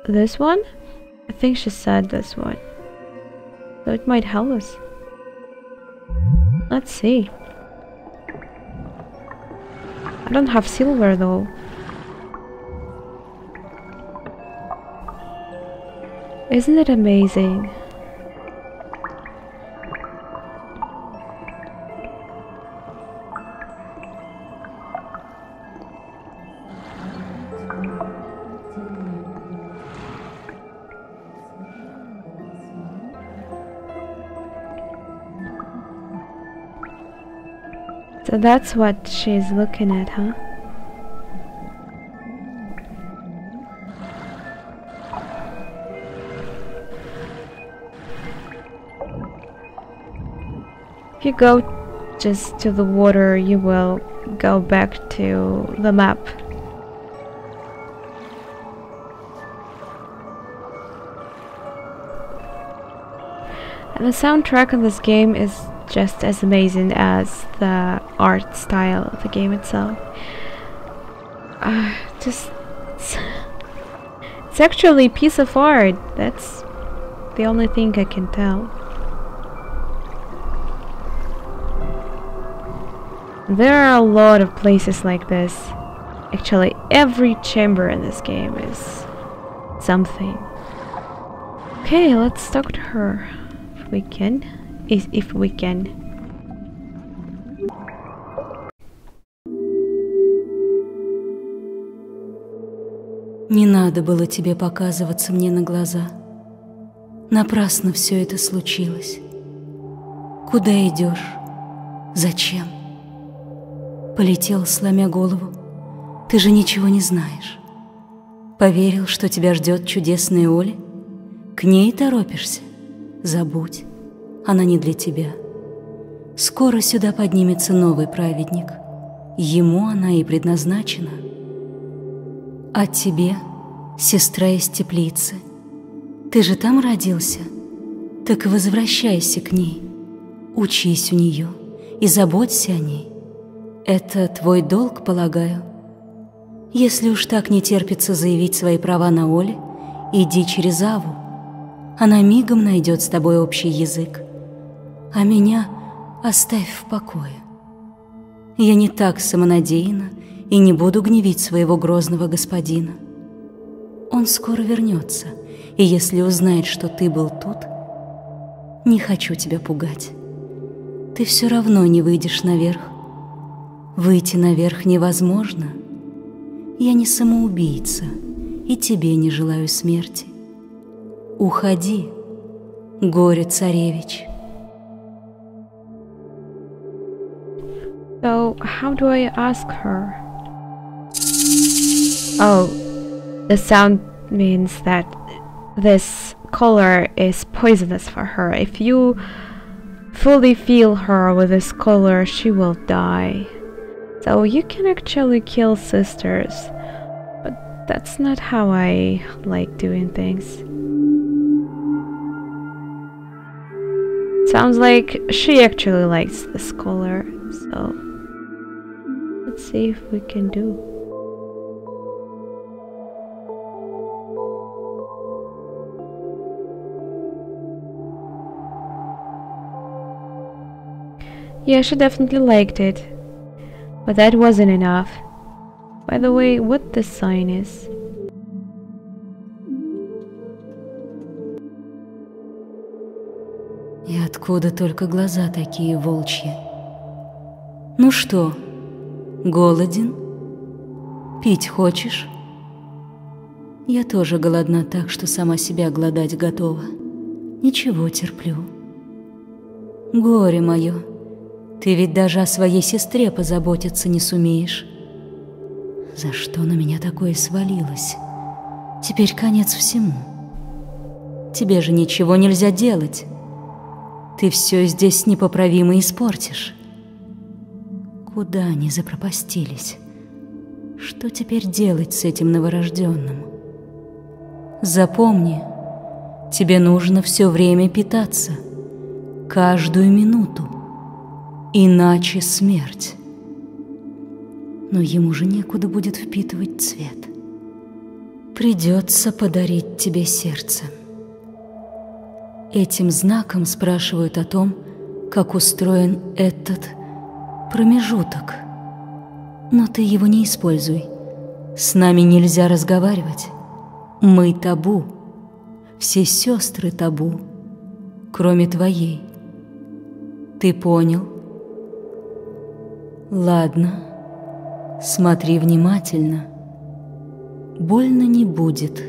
this one? I think she said this one. So it might help us. Let's see. I don't have silver though. Isn't it amazing? So that's what she's looking at, huh? If you go just to the water, you will go back to the map. And the soundtrack in this game is just as amazing as the art style of the game itself. It's It's actually a piece of art. That's the only thing I can tell. There are a lot of places like this. Actually, every chamber in this game is something. Okay, let's talk to her. If we can. If we can. Не надо было тебе показываться мне на глаза. Напрасно все это случилось. Куда идешь? Зачем? Полетел, сломя голову. Ты же ничего не знаешь. Поверил, что тебя ждет чудесная Оля? К ней торопишься? Забудь, она не для тебя. Скоро сюда поднимется новый праведник. Ему она и предназначена. А тебе, сестра из теплицы, ты же там родился? Так возвращайся к ней, учись у нее и заботься о ней. Это твой долг, полагаю. Если уж так не терпится заявить свои права на Оле, иди через Аву. Она мигом найдет с тобой общий язык. А меня оставь в покое. Я не так самонадеянна и не буду гневить своего грозного господина. Он скоро вернется, и если узнает, что ты был тут, не хочу тебя пугать. Ты все равно не выйдешь наверх. Выйти наверх невозможно. Я не самоубийца, и тебе не желаю смерти. Уходи, горе-царевич. So, how do I ask her? Oh, the sound means that this color is poisonous for her. If you fully feel her with this color, she will die. So you can actually kill sisters, but that's not how I like doing things. Sounds like she actually likes this color, so let's see if we can do. Yeah, she definitely liked it, but that wasn't enough. By the way, what this sign is? И откуда только глаза такие волчьи? Ну что, голоден? Пить хочешь? Я тоже голодна так, что сама себя глодать готова. Ничего, терплю. Горе мое, ты ведь даже о своей сестре позаботиться не сумеешь. За что на меня такое свалилось? Теперь конец всему. Тебе же ничего нельзя делать. Ты все здесь непоправимо испортишь. Куда они запропастились? Что теперь делать с этим новорожденным? Запомни, тебе нужно все время питаться, каждую минуту, иначе смерть. Но ему же некуда будет впитывать цвет. Придется подарить тебе сердце. Этим знаком спрашивают о том, как устроен этот промежуток. Но ты его не используй. С нами нельзя разговаривать. Мы табу. Все сестры табу, кроме твоей. Ты понял? Ладно, смотри внимательно. Больно не будет.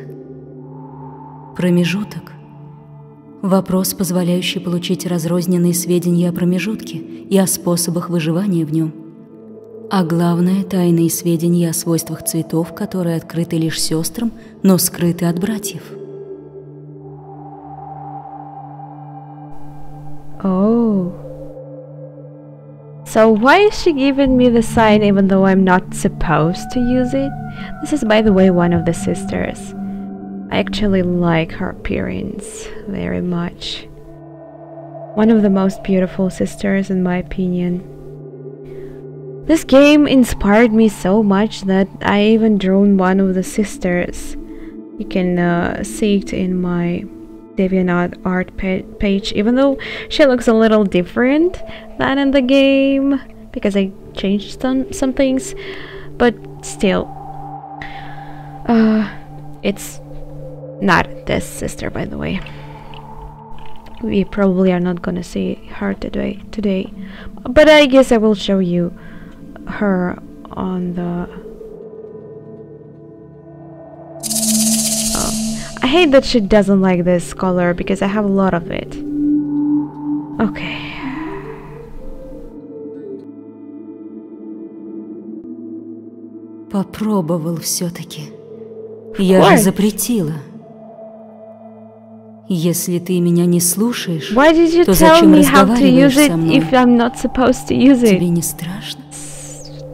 Промежуток — вопрос, позволяющий получить разрозненные сведения о промежутке и о способах выживания в нем. А главное — тайные сведения о свойствах цветов, которые открыты лишь сестрам, но скрыты от братьев. Oh. So why is she giving me the sign even though I'm not supposed to use it? This is, by the way, one of the sisters. I actually like her appearance very much. One of the most beautiful sisters in my opinion. This game inspired me so much that I even drew one of the sisters You can see it in my DeviantArt page, even though she looks a little different than in the game because I changed some things, but still, it's not this sister, by the way. We probably are not gonna see her today, but I guess I will show you her on the... I hate that she doesn't like this color because I have a lot of it. Okay. Попробовал все-таки. Я же запретила. Если ты меня не слушаешь, то зачем разговариваешь со мной? Тебе не страшно?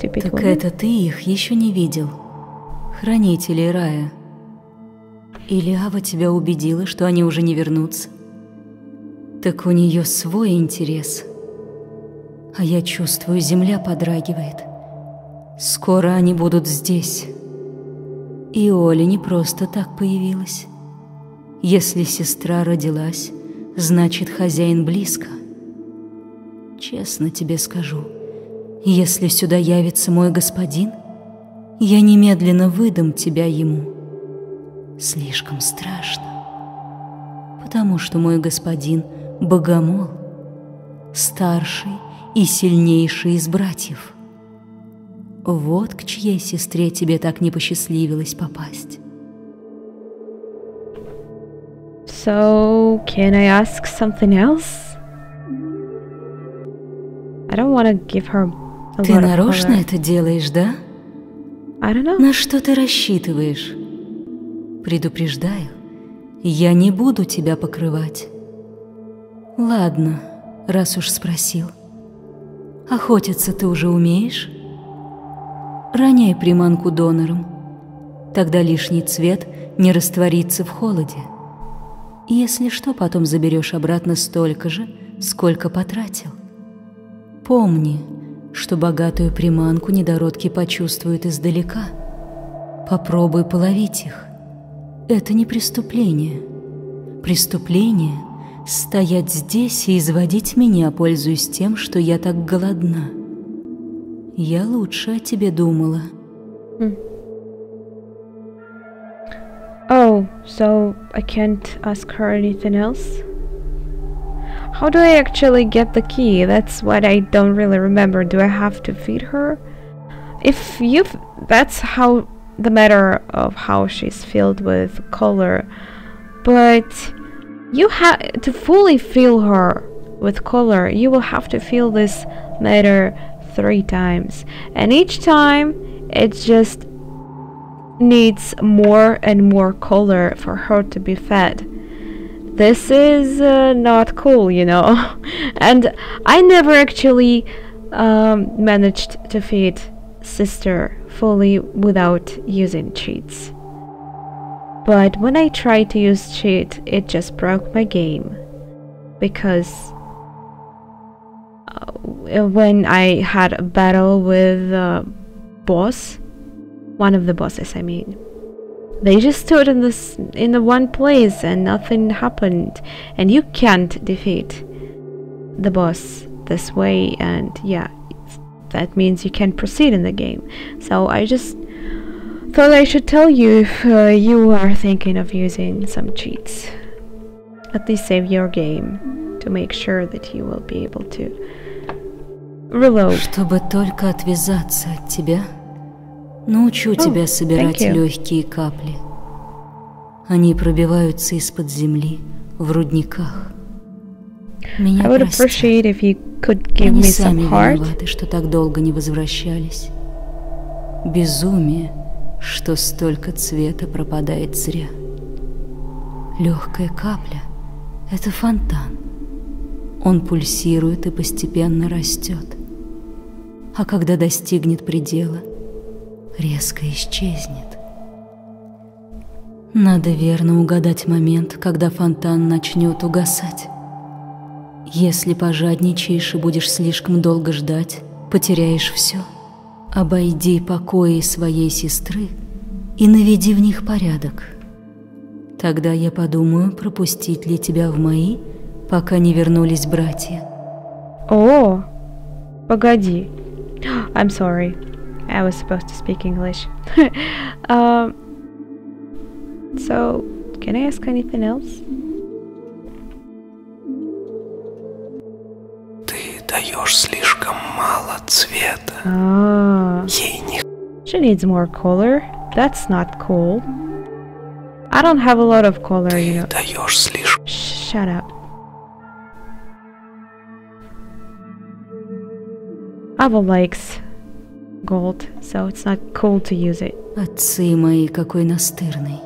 Так это ты их еще не видел. Хранители рая. Или Ава тебя убедила, что они уже не вернутся? Так у нее свой интерес. А я чувствую, земля подрагивает. Скоро они будут здесь. И Оля не просто так появилась. Если сестра родилась, значит, хозяин близко. Честно тебе скажу, если сюда явится мой господин, я немедленно выдам тебя ему. Слишком страшно, потому что мой господин — богомол, старший и сильнейший из братьев. Вот к чьей сестре тебе так не посчастливилось попасть. So, can I ask something else? I don't want to give her a lot of color. Ты нарочно это делаешь, да? I don't know. На что ты рассчитываешь? Предупреждаю, я не буду тебя покрывать. Ладно, раз уж спросил. Охотиться ты уже умеешь? Роняй приманку донором. Тогда лишний цвет не растворится в холоде. Если что, потом заберешь обратно столько же, сколько потратил. Помни, что богатую приманку недородки почувствуют издалека. Попробуй половить их. Это не преступление. Преступление — стоять здесь и изводить меня, пользуясь тем, что я так голодна. Я лучше о тебе думала. Oh, so I can't ask her anything else? How do I actually get the key? That's what I don't really remember. Do I have to feed her? That's how the matter of how she's filled with color, but you have to fully fill her with color. You will have to fill this matter 3 times, and each time it just needs more and more color for her to be fed. This is not cool, you know. And I never actually managed to feed sister fully without using cheats. But when I tried to use cheat, it just broke my game. Because when I had a battle with boss, one of the bosses, I mean, they just stood in the one place and nothing happened, and you can't defeat the boss this way, and yeah, that means you can't proceed in the game. So I just thought I should tell you if you are thinking of using some cheats. At least save your game to make sure that you will be able to reload. Чтобы только отвязаться от тебя, научу тебя собирать легкие капли. Они пробиваются из-под земли в рудниках. Меня I would appreciate if you could give me some heart. Они сами виноваты, что так долго не возвращались. Безумие, что столько цвета пропадает зря. Легкая капля — это фонтан. Он пульсирует и постепенно растет. А когда достигнет предела, резко исчезнет. Надо верно угадать момент, когда фонтан начнет угасать. Если пожадничаешь и будешь слишком долго ждать, потеряешь все. Обойди покои своей сестры и наведи в них порядок. Тогда я подумаю, пропустить ли тебя в мои, пока не вернулись братья. О, погоди. I'm sorry. I was supposed to speak English. So, can I ask anything else? Ты даешь слишком мало цвета. Ей не... She needs more color. That's not cool. I don't have a lot of color, you know. даешь слишком... Shut up. Ava likes gold, so it's not cool to use it. Отцы мои, какой настырный.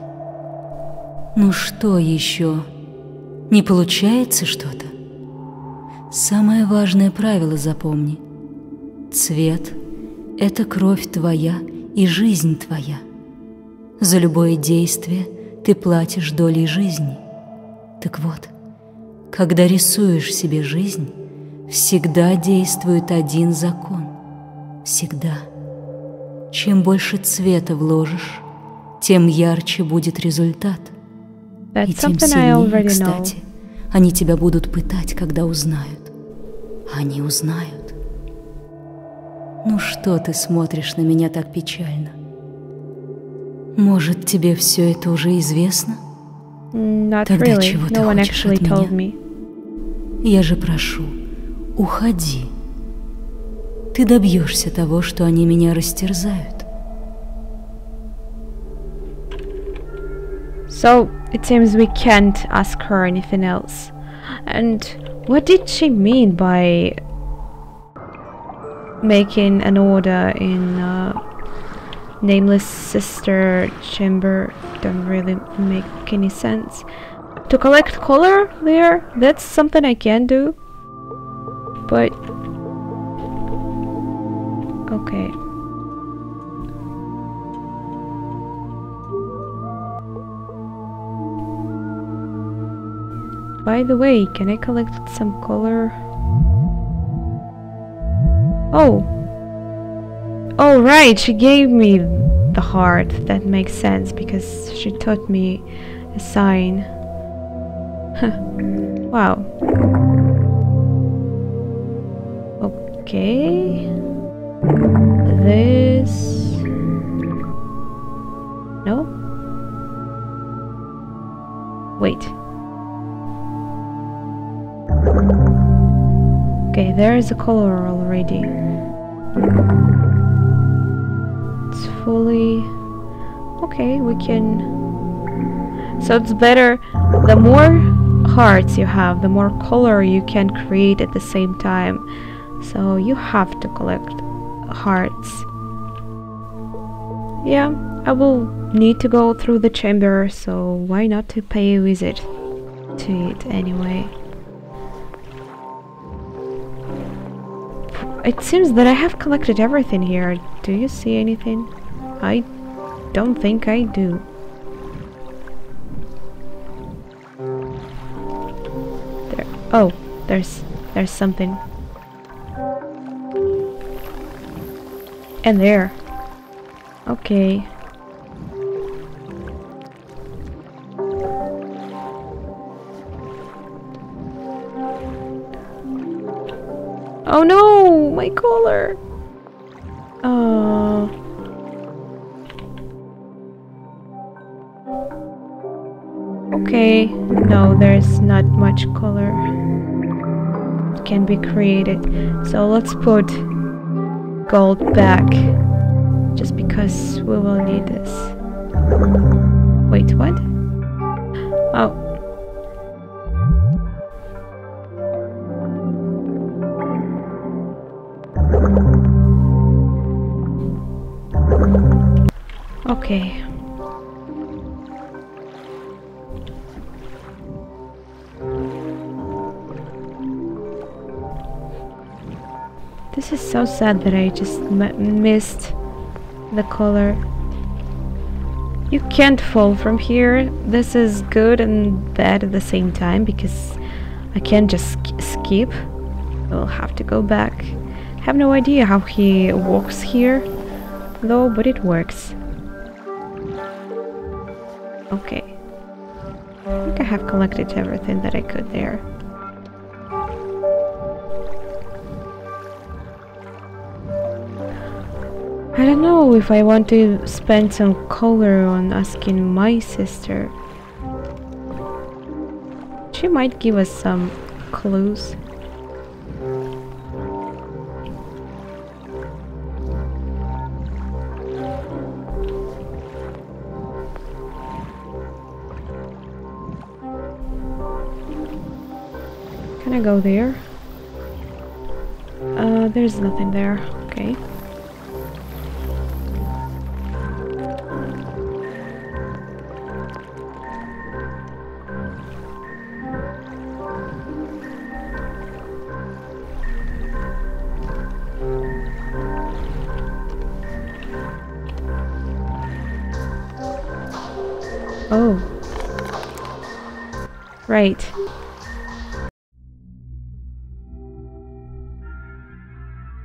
Ну что еще? Не получается что-то? Самое важное правило запомни. Цвет — это кровь твоя и жизнь твоя. За любое действие ты платишь долей жизни. Так вот, когда рисуешь себе жизнь, всегда действует один закон. Всегда. Чем больше цвета вложишь, тем ярче будет результат. И тем сильнее, кстати, они тебя будут пытать, когда узнают. Они узнают. Ну что ты смотришь на меня так печально? Может, тебе все это уже известно? Not Тогда really. чего ты No one хочешь actually от меня? told me. Я же прошу, уходи. Ты добьешься того, что они меня растерзают. So, it seems we can't ask her anything else. And what did she mean by making an order in Nameless Sister Chamber? Don't really make any sense. To collect color there, that's something I can do. But okay. By the way, can I collect some color? Oh! Oh right, she gave me the heart. That makes sense because she taught me a sign. Wow. Okay. This... No? Wait. Okay, there is a color already. It's fully... Okay, we can... So it's better... The more hearts you have, the more color you can create at the same time. So you have to collect hearts. Yeah, I will need to go through the chamber, so why not to pay a visit to it anyway. It seems that I have collected everything here. Do you see anything? I don't think I do. There. Oh, there's something. And there. Okay. Oh no, my collar. Okay, no, there's not much color can be created. So let's put gold back, just because we will need this. Wait, what? Oh. Okay. This is so sad that I just missed the color. You can't fall from here. This is good and bad at the same time because I can't just skip. I'll have to go back. I have no idea how he walks here though, but it works. Okay. I think I have collected everything that I could there. I don't know if I want to spend some color on asking my sister. She might give us some clues. Can I go there? There's nothing there. Okay. Oh. Right.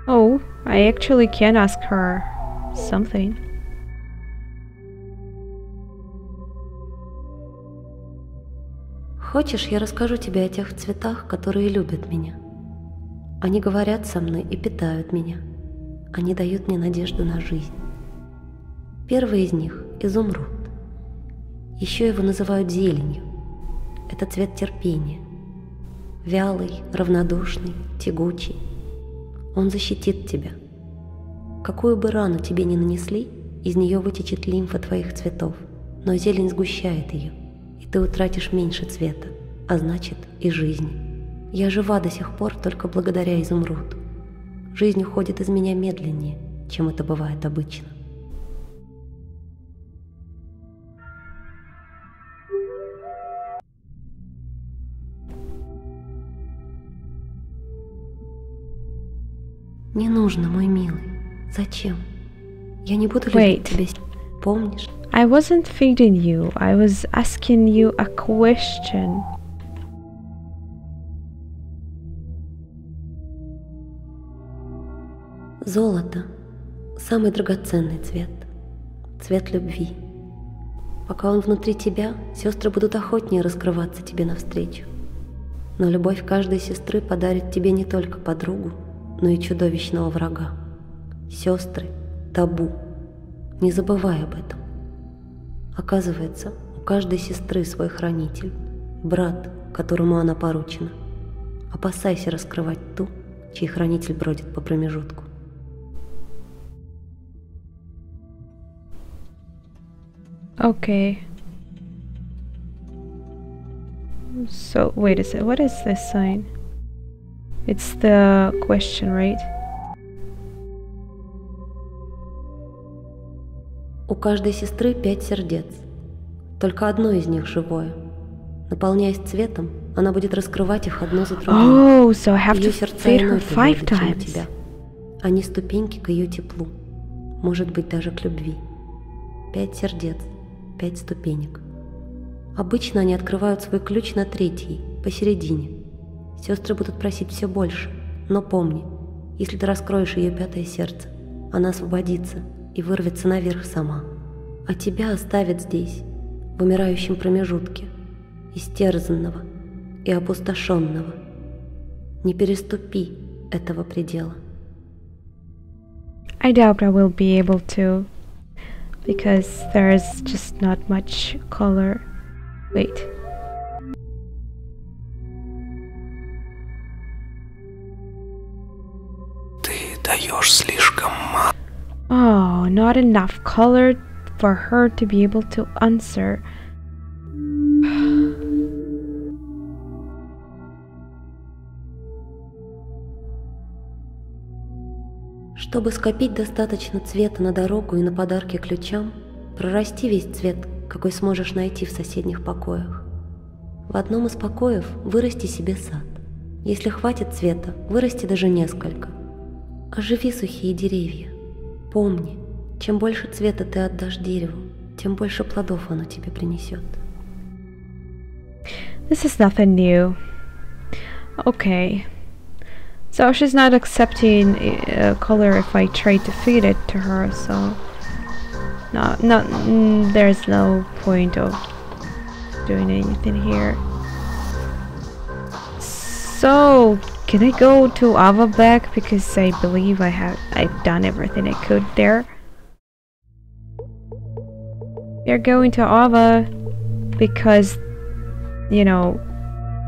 Oh, I actually can ask her something. Хочешь, я расскажу тебе о тех цветах, которые любят меня? Они говорят со мной и питают меня. Они дают мне надежду на жизнь. Первый из них – изумруд. Еще его называют зеленью. Это цвет терпения. Вялый, равнодушный, тягучий. Он защитит тебя. Какую бы рану тебе ни нанесли, из нее вытечет лимфа твоих цветов, но зелень сгущает ее, и ты утратишь меньше цвета, а значит и жизни. Я жива до сих пор только благодаря изумруду. Жизнь уходит из меня медленнее, чем это бывает обычно. Не нужно, мой милый. Зачем? Я не буду любить тебя. Помнишь? I wasn't feeding you. I was asking you a question. Золото – самый драгоценный цвет. Цвет любви. Пока он внутри тебя, сестры будут охотнее раскрываться тебе навстречу. Но любовь каждой сестры подарит тебе не только подругу, но и чудовищного врага. Сестры – табу. Не забывай об этом. Оказывается, у каждой сестры свой хранитель, брат, которому она поручена. Опасайся раскрывать ту, чей хранитель бродит по промежутку. Okay. So, wait a second. What is this sign? It's the question, right? У каждой сестры 5 сердец. Только одно из них живое. Наполняясь цветом, она будет раскрывать их одно за другим. Oh, so I have Ее to сердца feed her иной 5 природы, чем у times. тебя. Они ступеньки к ее теплу. Может быть, даже к любви. 5 сердец, 5 ступенек. Обычно они открывают свой ключ на 3-й, посередине. Сестры будут просить все больше, но помни, если ты раскроешь ее 5-е сердце, она освободится и вырвется наверх сама, а тебя оставит здесь, в умирающем промежутке, истерзанного и опустошенного. Не переступи этого предела. I doubt I will be able to, because there's just not much color. Wait. Ты даешь слишком мало. Oh, not enough color for her to be able to answer. Чтобы скопить достаточно цвета на дорогу и на подарки ключам, прорасти весь цвет, какой сможешь найти в соседних покоях. В одном из покоев вырасти себе сад. Если хватит цвета, вырасти даже несколько. Оживи сухие деревья. Помни, чем больше цвета ты отдашь дереву, тем больше плодов оно тебе принесет. This is nothing new. Okay. So she's not accepting color if I try to feed it to her, so there's no point of doing anything here. So, can I go to Ava back? Because I believe I've done everything I could there. We're going to Ava because, you know,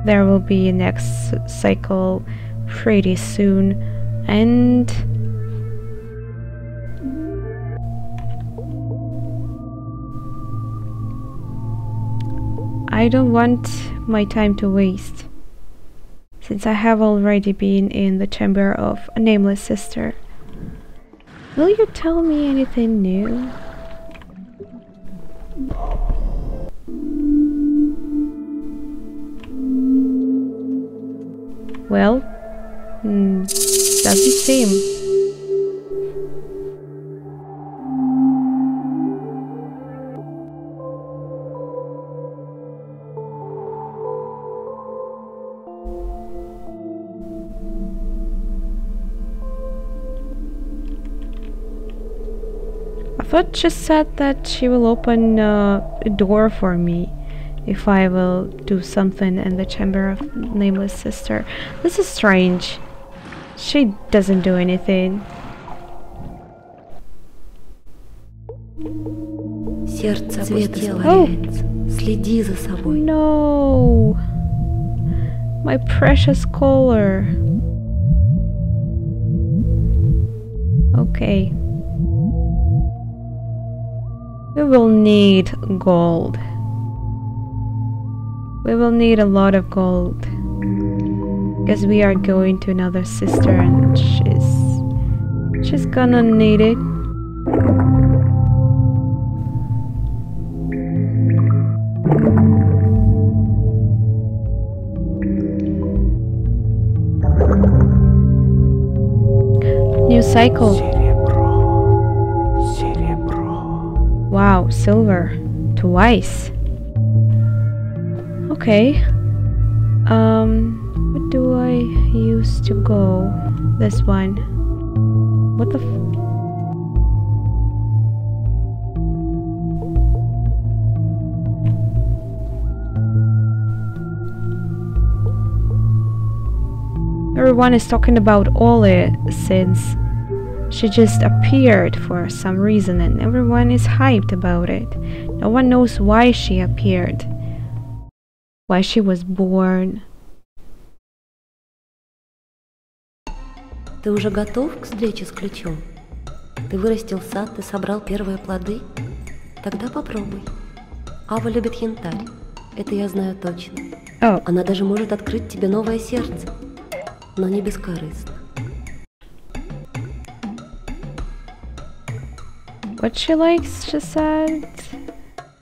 there will be a next cycle pretty soon, and I don't want my time to waste, since I have already been in the chamber of a nameless sister. Will you tell me anything new? Well, doesn't seem. I thought she said that she will open a door for me if I will do something in the chamber of nameless sister. This is strange. She doesn't do anything. Сердце цвета испаряется. Следи за собой. No, my precious color. Okay. We will need gold. We will need a lot of gold, because we are going to another sister and she's gonna need it. New cycle. Wow, silver twice. Okay. What do I use to go? This one. What the Everyone is talking about Ole since she just appeared for some reason, and everyone is hyped about it. No one knows why she appeared. Why she was born. Ты уже готов к встрече с ключом? Ты вырастил сад, ты собрал первые плоды? Тогда попробуй. Ава любит янтарь. Это я знаю точно. Oh. Она даже может открыть тебе новое сердце, но не бескорыстно. What she likes, she said.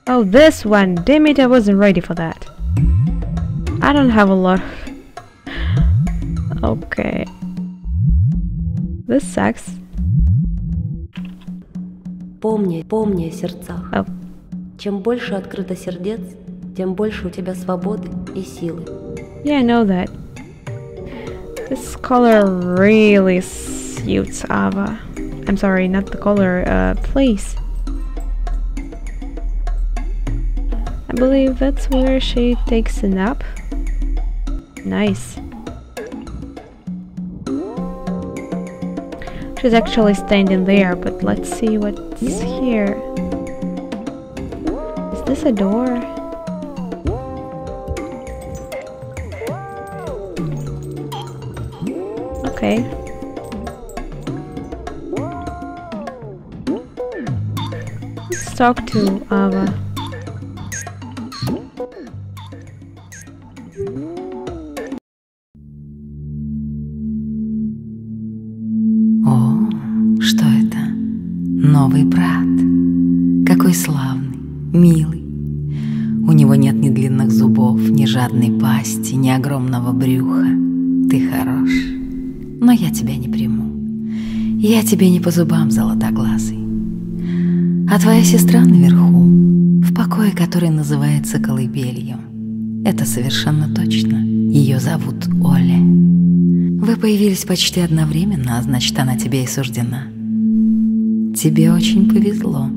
Oh, this one. Damn it, I wasn't ready for that. I don't have a lot. Okay. This sucks. Помни о сердцах. Oh. Чем больше открыто сердец, тем больше у тебя свободы и силы. Yeah, I know that. This color really suits Ava. I'm sorry, not the color, place. I believe that's where she takes a nap. Nice. She's actually standing there, but let's see what's here. Is this a door? Okay. Let's talk to Ava. О, что это? Новый брат. Какой славный, милый. У него нет ни длинных зубов, ни жадной пасти, ни огромного брюха. Ты хорош, но я тебя не приму. Я тебе не по зубам, золотоглазый. А твоя сестра наверху, в покое, который называется колыбелью. Это совершенно точно. Ее зовут Оля. Вы появились почти одновременно, а значит, она тебе и суждена. Тебе очень повезло.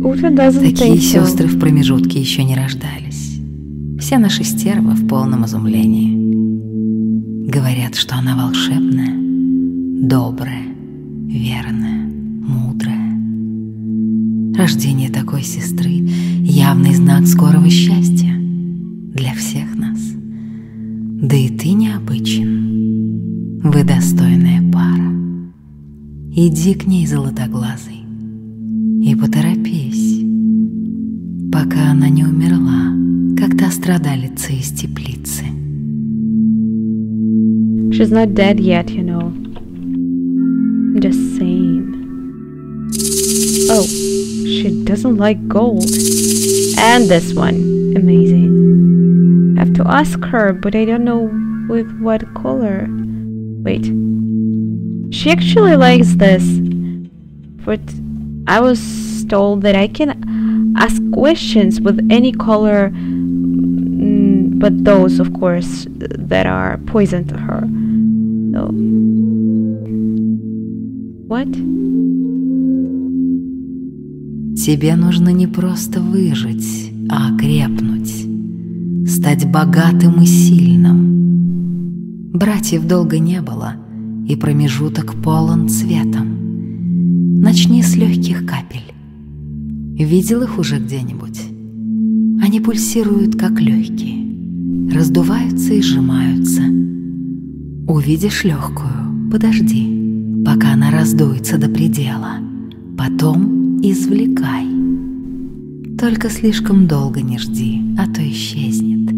Uta doesn't Такие think so. сестры в промежутке еще не рождались. Все наши стервы в полном изумлении. Говорят, что она волшебная, добрая, верная, мудрая. Рождение такой сестры — явный знак скорого счастья для всех нас. Да и ты необычен. Вы достойная пара. Иди к ней, золотоглазый, и поторопись, пока она не умерла, как та страдалица из теплицы. She's not dead yet, you know. I'm just saying. Oh, she doesn't like gold. And this one. Amazing. I have to ask her, but I don't know with what color. Wait. She actually likes this. But I was told that I can ask questions with any color, but those, of course, that are poison to her. So, what? Тебе нужно не просто выжить, а окрепнуть, стать богатым и сильным. Братьев долго не было, и промежуток полон цветом. Начни с легких капель. Видел их уже где-нибудь? Они пульсируют, как легкие, раздуваются и сжимаются. Увидишь легкую, подожди, пока она раздуется до предела. Потом извлекай. Только слишком долго не жди, а то исчезнет.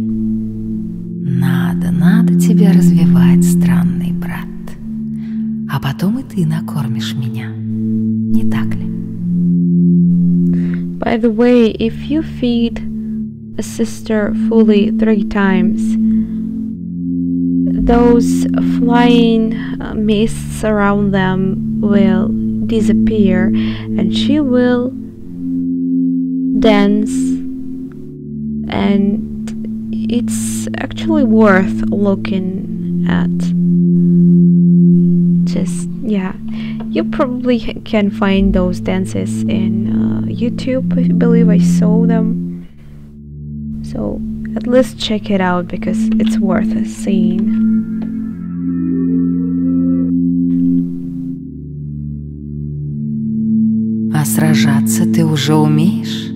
Надо тебя развивать, странный брат. А потом и ты накормишь меня, не так ли? By the way, if you feed a sister fully 3 times, those flying mists around them will disappear and she will dance, and it's actually worth looking at. Just, yeah, you probably can find those dances in YouTube. I believe I saw them, so at least check it out because it's worth seeing. А сражаться ты уже умеешь?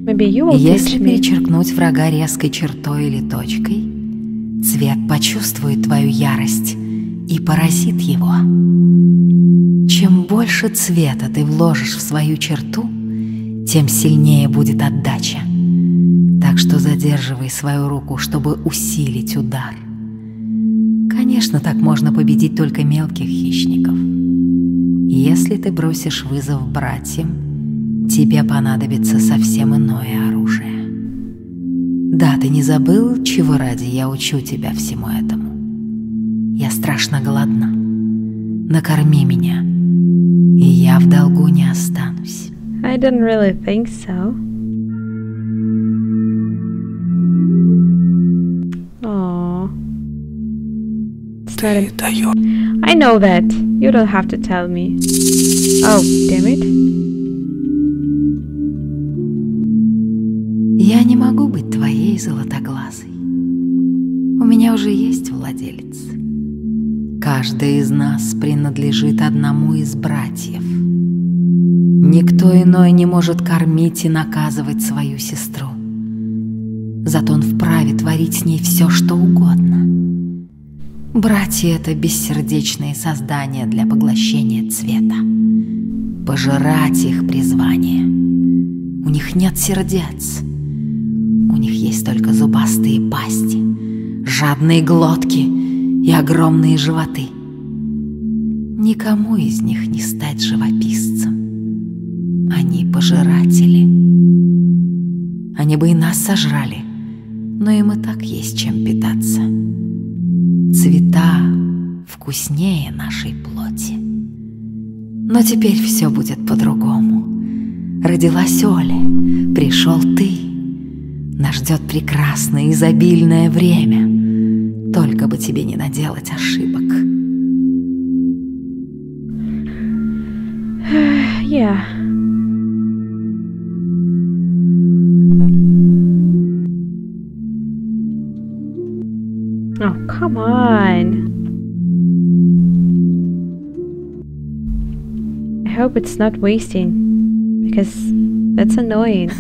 Maybe you will Если teach me. перечеркнуть врага резкой чертой или точкой, цвет почувствует твою ярость и поразит его. Чем больше цвета ты вложишь в свою черту, тем сильнее будет отдача. Так что задерживай свою руку, чтобы усилить удар. Конечно, так можно победить только мелких хищников. Если ты бросишь вызов братьям, тебе понадобится совсем иное оружие. Да, ты не забыл, чего ради я учу тебя всему этому? Я страшно голодна. Накорми меня, и я в долгу не останусь. I don't really think so. Aww. Ты даешь. I know that. You don't have to tell me. Oh, damn it. Я не могу быть твоей золотоглазой. У меня уже есть владелец. Каждый из нас принадлежит одному из братьев. Никто иной не может кормить и наказывать свою сестру. Зато он вправе творить с ней все, что угодно. Братья — это бессердечные создания для поглощения цвета. Пожирать их призвание. У них нет сердец. У них есть только зубастые пасти, жадные глотки и огромные животы. Никому из них не стать живописцем. Они пожиратели. Они бы и нас сожрали, но им и так есть чем питаться. Цвета вкуснее нашей плоти. Но теперь все будет по-другому. Родилась Оля, пришел ты. Нас ждет прекрасное изобильное время. Только бы тебе не наделать ошибок. Yeah. Oh, come on. I hope it's not wasting, because that's annoying.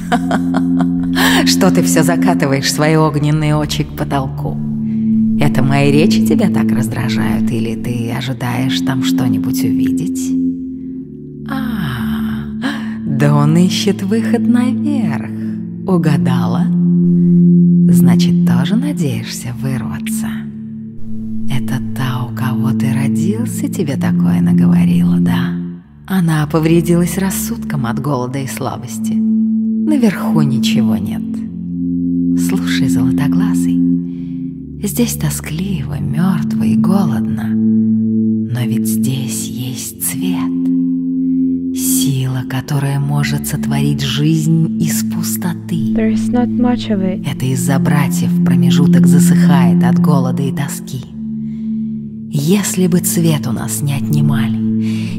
Что ты все закатываешь свои огненные очи к потолку? Это мои речи тебя так раздражают, или ты ожидаешь там что-нибудь увидеть? Да он ищет выход наверх. Угадала? Значит, тоже надеешься вырваться? Это та, у кого ты родился, тебе такое наговорила, да? Она повредилась рассудком от голода и слабости. Наверху ничего нет. Слушай, золотоглазый, здесь тоскливо, мертво и голодно. Но ведь здесь есть цвет. Сила, которая может сотворить жизнь из пустоты. There is not much of it. Это из-за братьев промежуток засыхает от голода и тоски. Если бы цвет у нас не отнимали,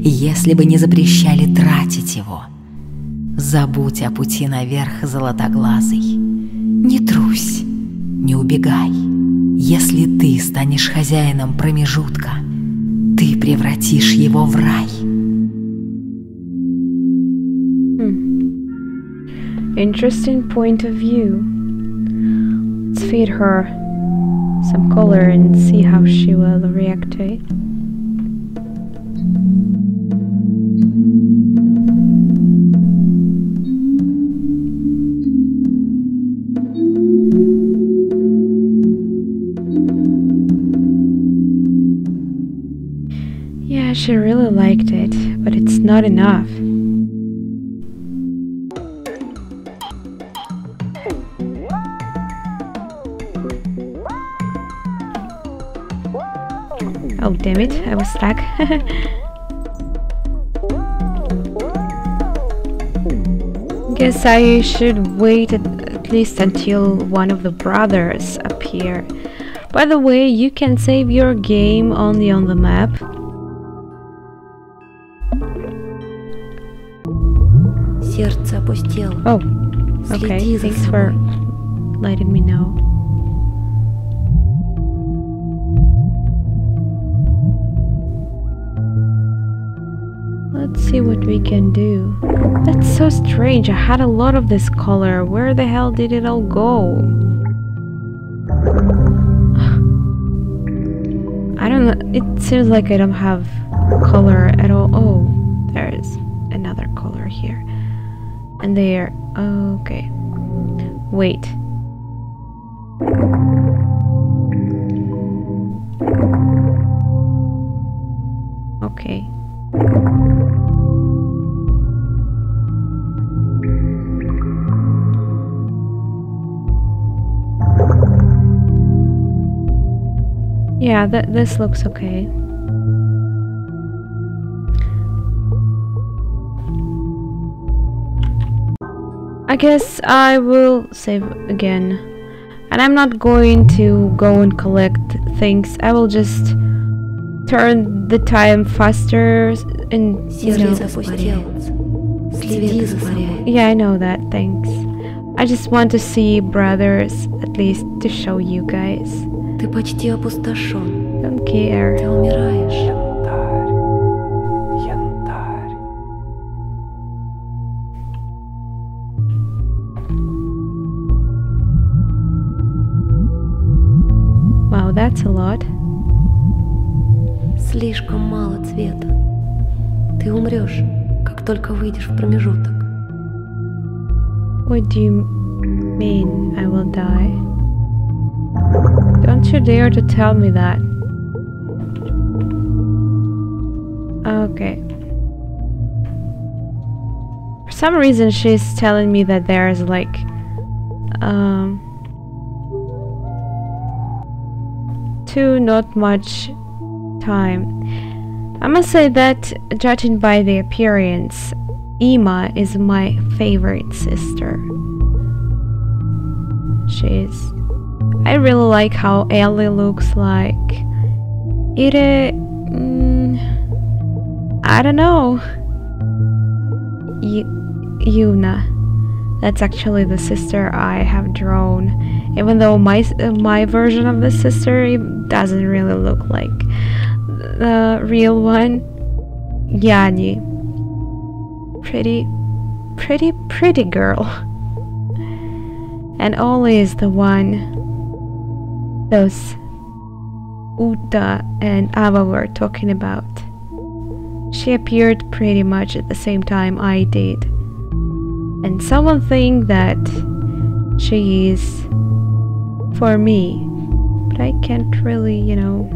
если бы не запрещали тратить его, забудь о пути наверх, золотоглазый. Не трусь, не убегай. Если ты станешь хозяином промежутка, ты превратишь его в рай. Interesting point of view. Let's feed her some color and see how she will react to it. Yeah, she really liked it, but it's not enough. Oh, damn it, I was stuck. Guess I should wait at least until one of the brothers appear. By the way, you can save your game only on the map. Сердце опустело. Oh, okay, thanks for letting me know. Let's see what we can do. That's so strange. I had a lot of this color. Where the hell did it all go? I don't know. It seems like I don't have color at all. Oh, there's another color here. And there. Okay. Wait. Okay. Yeah, this looks okay. I guess I will save again. And I'm not going to go and collect things. I will just turn the time faster and, you know. Yeah, I know that, thanks. I just want to see brothers, at least to show you guys. Ты почти опустошен. Don't care. Ты умираешь. Янтарь. Wow, that's a lot. Слишком мало цвета. Ты умрешь, как только выйдешь в промежуток. What do you mean I will die? Don't you dare to tell me that. Okay. For some reason she's telling me that there's like not much time. I must say that, judging by the appearance, Ima is my favorite sister. I really like how Ellie looks like. Ire, I don't know. Yuna. That's actually the sister I have drawn even though my version of the sister, it doesn't really look like the real one. Yani, pretty girl. And Ollie is the one those Uta and Ava were talking about. She appeared pretty much at the same time I did. And someone think that she is for me, but I can't really, you know,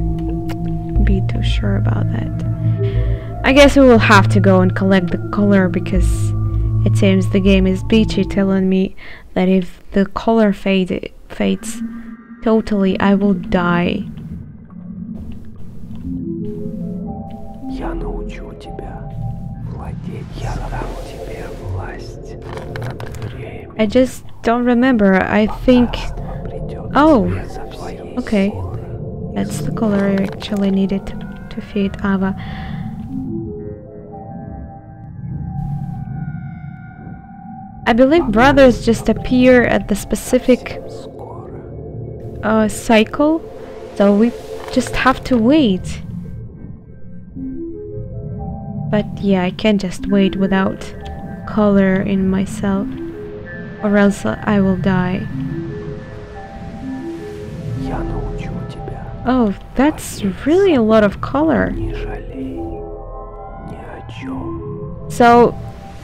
be too sure about that. I guess we will have to go and collect the color, because it seems the game is beachy, telling me that if the color fades totally, I will die. Я научу тебя владеть. Я дам тебе власть над временем. I just don't remember. I think... Oh, okay. That's the color I actually needed to feed Ava. I believe brothers just appear at the specific cycle, so we just have to wait. But yeah, I can't just wait without color in myself, or else I will die. Oh, that's really a lot of color. So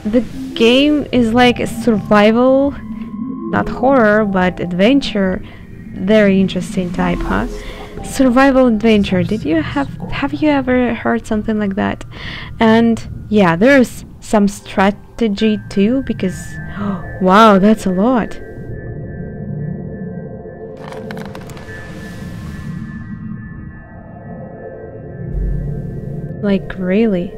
the game is like a survival, not horror, but adventure. Very interesting type, huh? Survival adventure. Have you ever heard something like that? And yeah, there's some strategy too, because wow, that's a lot. Like, really?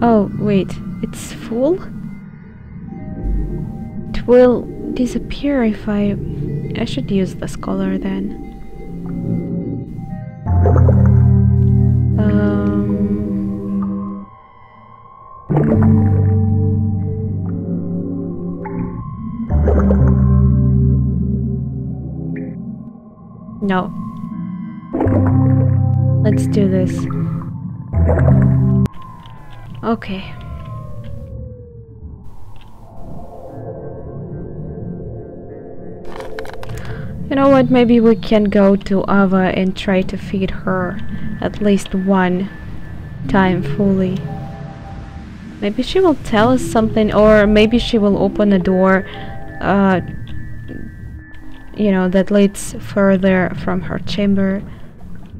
Oh, wait, it's full? It will disappear if I should use this color then. No. Let's do this. Okay. You know what, maybe we can go to Ava and try to feed her at least one time fully. Maybe she will tell us something, or maybe she will open a door you know, that leads further from her chamber.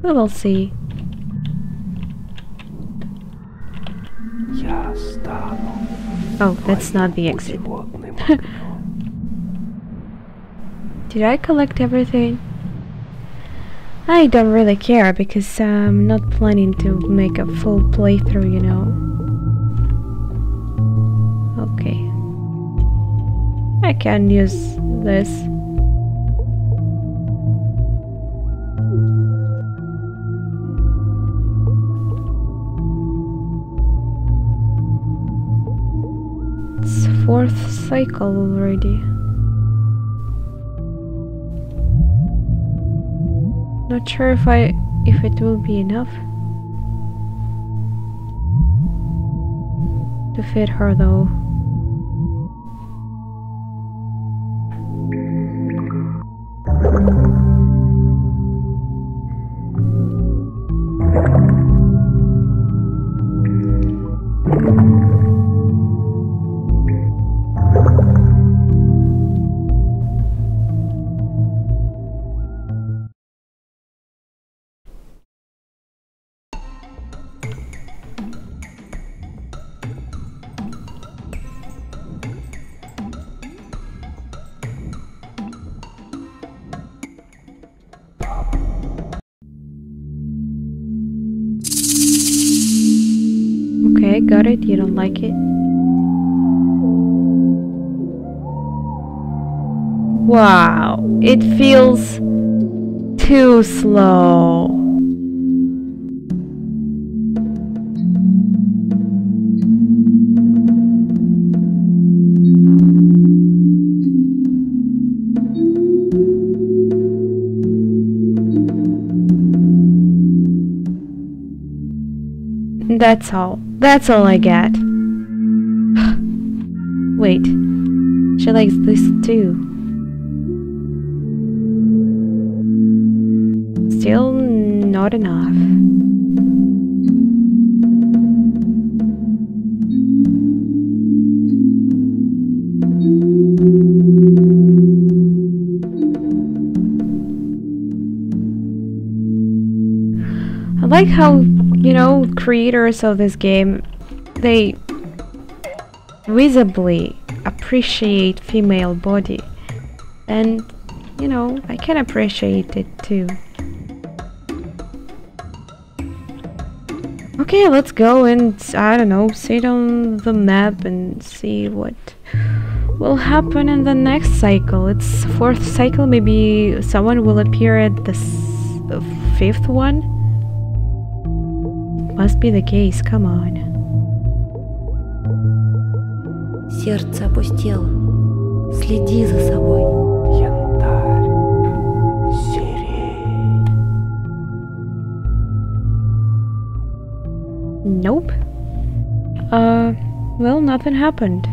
We will see. Oh, that's not the exit. Did I collect everything? I don't really care, because I'm not planning to make a full playthrough, you know. Okay. I can use this. It's 4th cycle already. Not sure if it will be enough to feed her though. Okay, got it. You don't like it? Wow, it feels too slow. That's all. That's all I get. Wait. She likes this too. Still not enough. I like how, you know, creators of this game, they visibly appreciate female body, and you know, I can appreciate it too. Okay, let's go and, I don't know, sit on the map and see what will happen in the next cycle. It's 4th cycle, maybe someone will appear at the 5th one? Must be the case, come on. Сердце опустело. Следи за собой. Янтарь. Сирень. Nope. Well, nothing happened.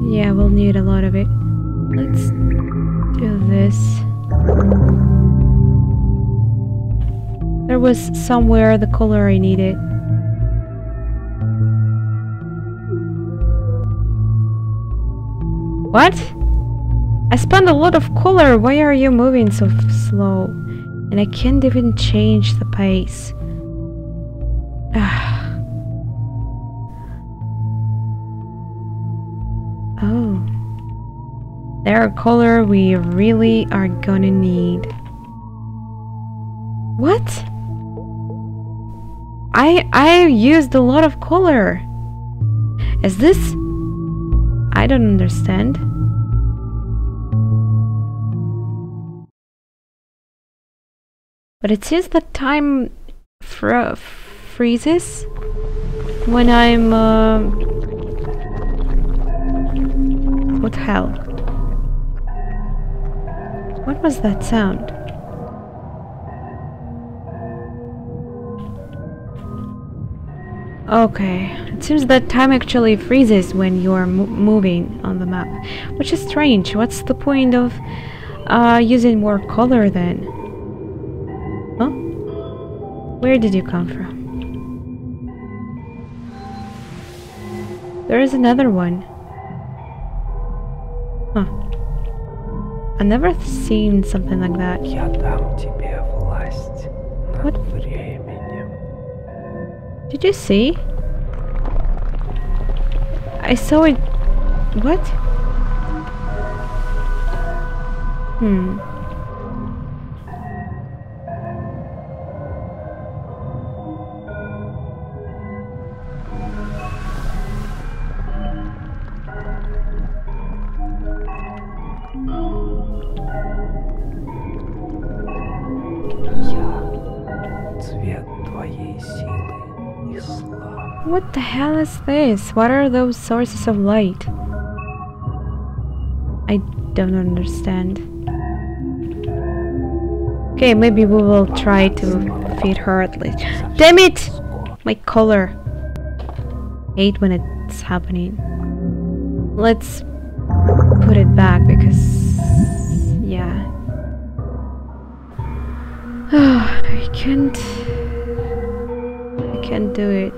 Yeah, we'll need a lot of it. Let's do this. There was somewhere the color I needed. What? I spent a lot of color. Why are you moving so slow? And I can't even change the pace. Oh. Their color we really are gonna need. What? I used a lot of color. Is this? I don't understand. But it seems that time freezes when I'm what the hell? What was that sound? Okay, it seems that time actually freezes when you are moving on the map, which is strange. What's the point of using more color then? Huh? Where did you come from? There is another one. Huh. I've never seen something like that. Я дам тебе власть над What? временем. Did you see? I saw it. What? What the hell is this? What are those sources of light? I don't understand. Okay, maybe we will try to feed her at least. Damn it! My color. Hate when it's happening. Let's put it back because... yeah. I can't do it.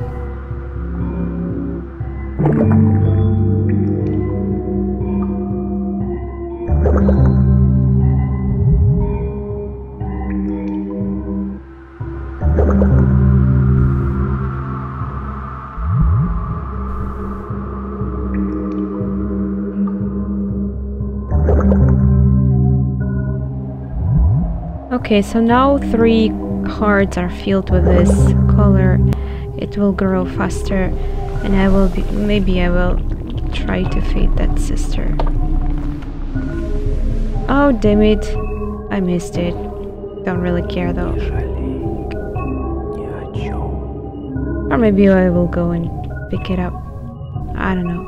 Okay, so now 3 hearts are filled with this color. It will grow faster, and I will be, maybe I will try to feed that sister. Oh damn it, I missed it. Don't really care though. Не жалей ни о чем. Or Or maybe I will go and pick it up. I don't know.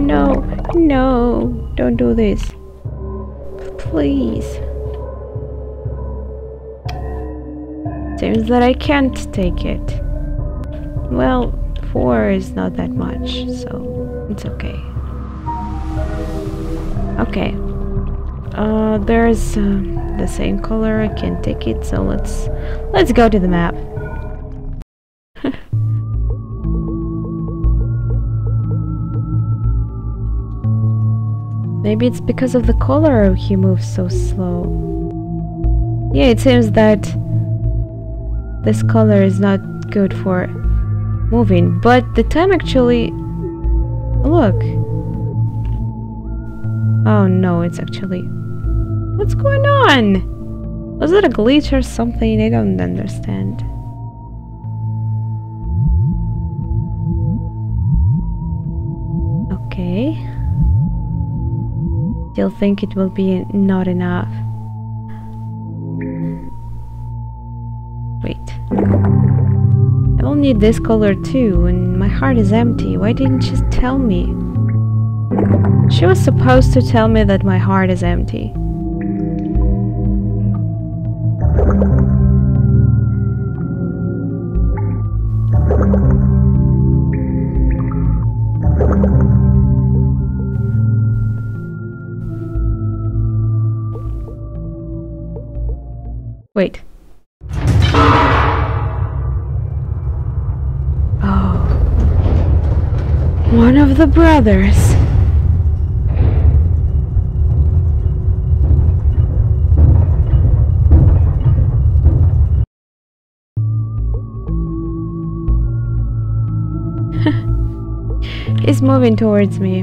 No, no, don't do this. Please. Seems that I can't take it. Well, 4 is not that much, so it's okay. Okay. There's the same color. I can take it, so let's go to the map. Maybe it's because of the color he moves so slow. Yeah, it seems that this color is not good for moving, but the time actually... Look. Oh no, it's actually... What's going on? Was it a glitch or something? I don't understand. Okay. Still think it will be not enough. Wait. I will need this color too, and my heart is empty. Why didn't she tell me? She was supposed to tell me that my heart is empty. Wait. Oh. One of the brothers. He's moving towards me.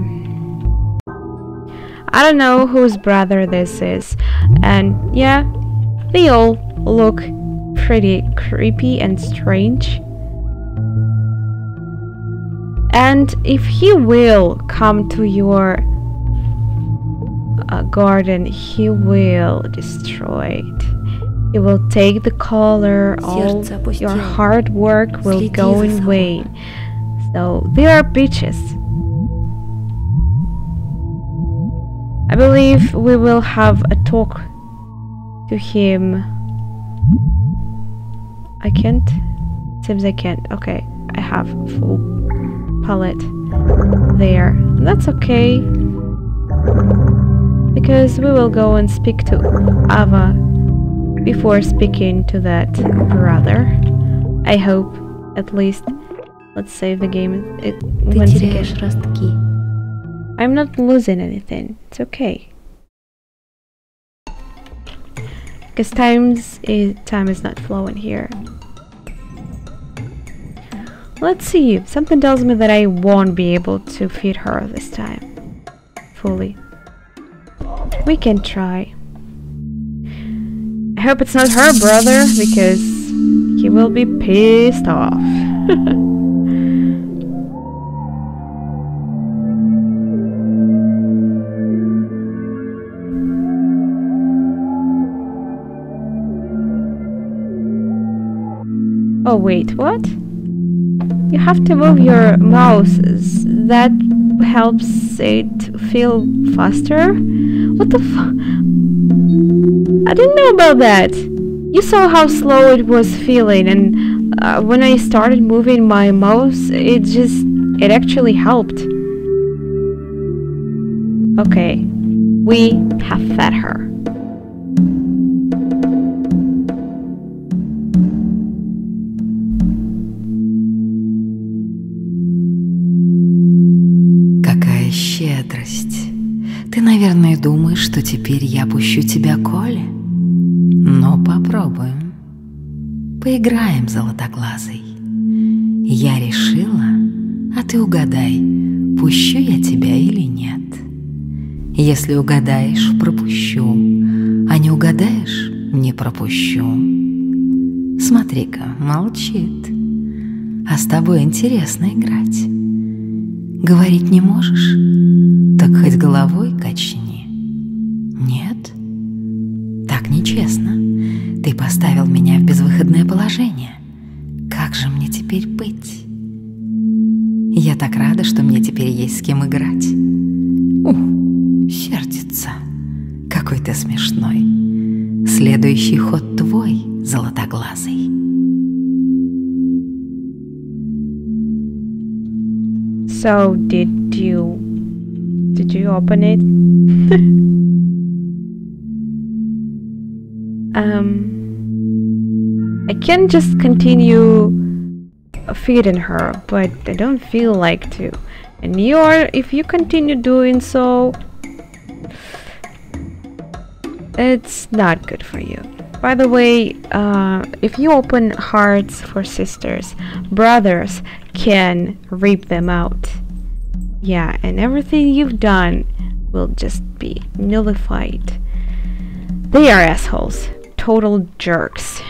I don't know whose brother this is, and yeah, they all look pretty creepy and strange. And if he will come to your garden, he will destroy it. He will take the color, all your hard work will go in vain. So they are bitches. I believe we will have a talk to him. I can't? Seems I can't. Okay, I have full palette there. That's okay. Because we will go and speak to Ava before speaking to that brother. I hope, at least. Let's save the game. Once again. I'm not losing anything. It's okay. Because time is not flowing here. Let's see. Something tells me that I won't be able to feed her this time. Fully. We can try. I hope it's not her brother, because he will be pissed off. Oh wait, what? You have to move your mouse. That helps it feel faster? What the fuck? I didn't know about that. You saw how slow it was feeling, and when I started moving my mouse, it actually helped. Okay, we have fed her. Щедрость. Ты, наверное, думаешь, что теперь я пущу тебя к Оле? Но попробуем. Поиграем, золотоглазый. Я решила, а ты угадай, пущу я тебя или нет. Если угадаешь, пропущу, а не угадаешь, не пропущу. Смотри-ка, молчит. А с тобой интересно играть. Говорить не можешь? Так хоть головой качни. Нет? Так нечестно. Ты поставил меня в безвыходное положение. Как же мне теперь быть? Я так рада, что мне теперь есть с кем играть. Сердится. Какой ты смешной. Следующий ход твой, золотоглазый. So did you open it? I can just continue feeding her, but I don't feel like to. And if you continue doing so, it's not good for you. By the way, if you open hearts for sisters, brothers can rip them out. Yeah, and everything you've done will just be nullified. They are assholes. Total jerks.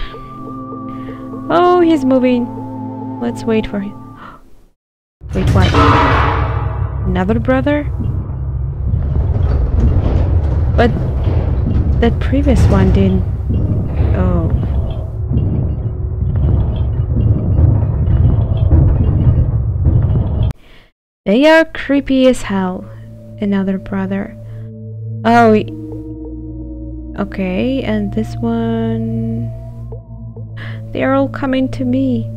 Oh, he's moving. Let's wait for him. Wait, what? Another brother? But that previous one didn't. Oh. They are creepy as hell. Another brother. Oh. Okay, and this one. They are all coming to me.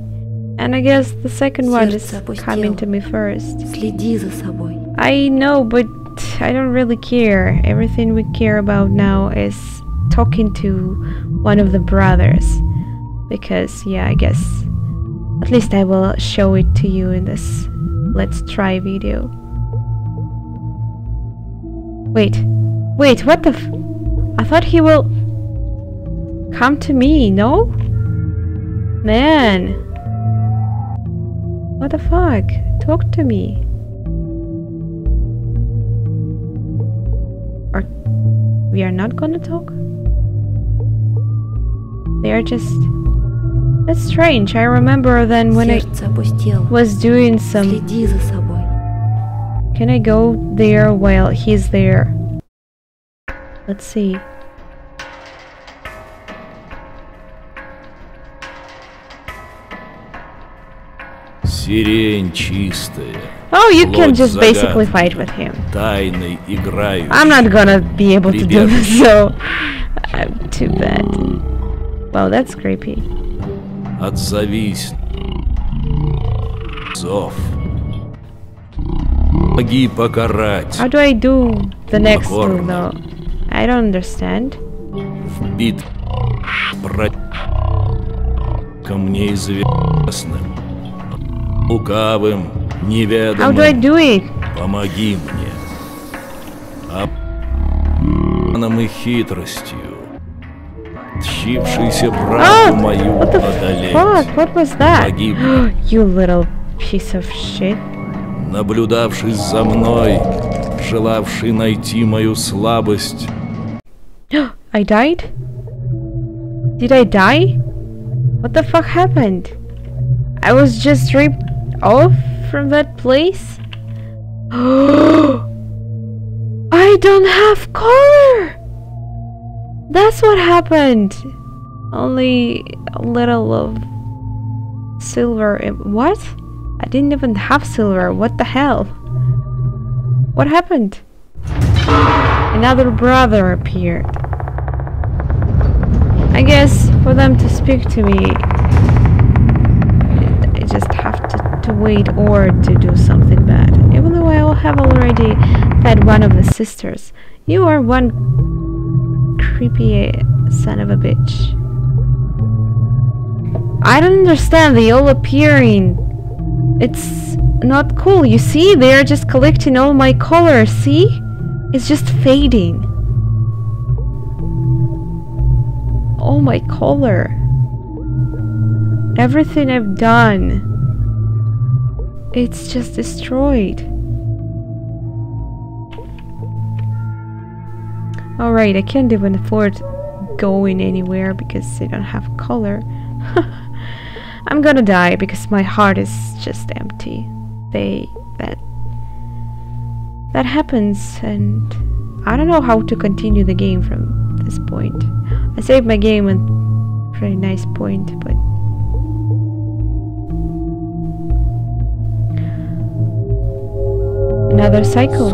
And I guess the second one is coming to me first. Следи за собой. I know, but I don't really care. Everything we care about now is talking to one of the brothers. Because, yeah, I guess at least I will show it to you in this Let's Try video. Wait, what the I thought he will come to me, no? Man. What the fuck? Talk to me. Or we are not gonna talk? They are just... That's strange. I remember then when I was doing some... Следи за собой. Can I go there while he's there? Let's see. Сирень чистая. Oh, you can just basically fight with him. Тайной играющей. I'm not gonna be able to do this, so too bad. Wow, that's creepy. Отзовись. Зов. Помоги покарать. How do I do the next move though? I don't understand. Вбит ко мне известным, лукавым, неведомым. How do I do it? Помоги мне. Обманом и хитростью, тщившийся правду мою одолеть. Fuck, what was that? Погиб. You little piece of shit. Наблюдавший за мной, желавший найти мою слабость. I died? Did I die? What the fuck happened? I was just ripped off from that place? I don't have color! That's what happened! Only a little of silver. What? I didn't even have silver. What the hell? What happened? Another brother appeared. I guess for them to speak to me, I just have to wait or to do something bad. Even though I will have already fed one of the sisters. You are one creepy son of a bitch. I don't understand. They all appearing. It's not cool. You see, they're just collecting all my colors. See? It's just fading. All my color. Everything I've done. It's just destroyed. Alright, I can't even afford going anywhere because I don't have color. I'm gonna die because my heart is just empty. That happens, and I don't know how to continue the game from this point. I saved my game and pretty nice point, but another cycle.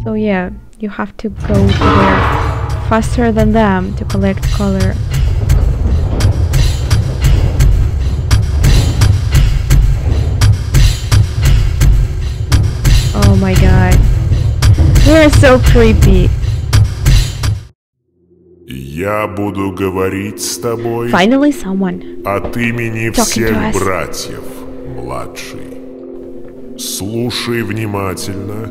So yeah, you have to go to there faster than them to collect color. Oh my god. They are so creepy. Я буду говорить с тобой Finally someone. от имени Talking to всех us. братьев, младший. Слушай внимательно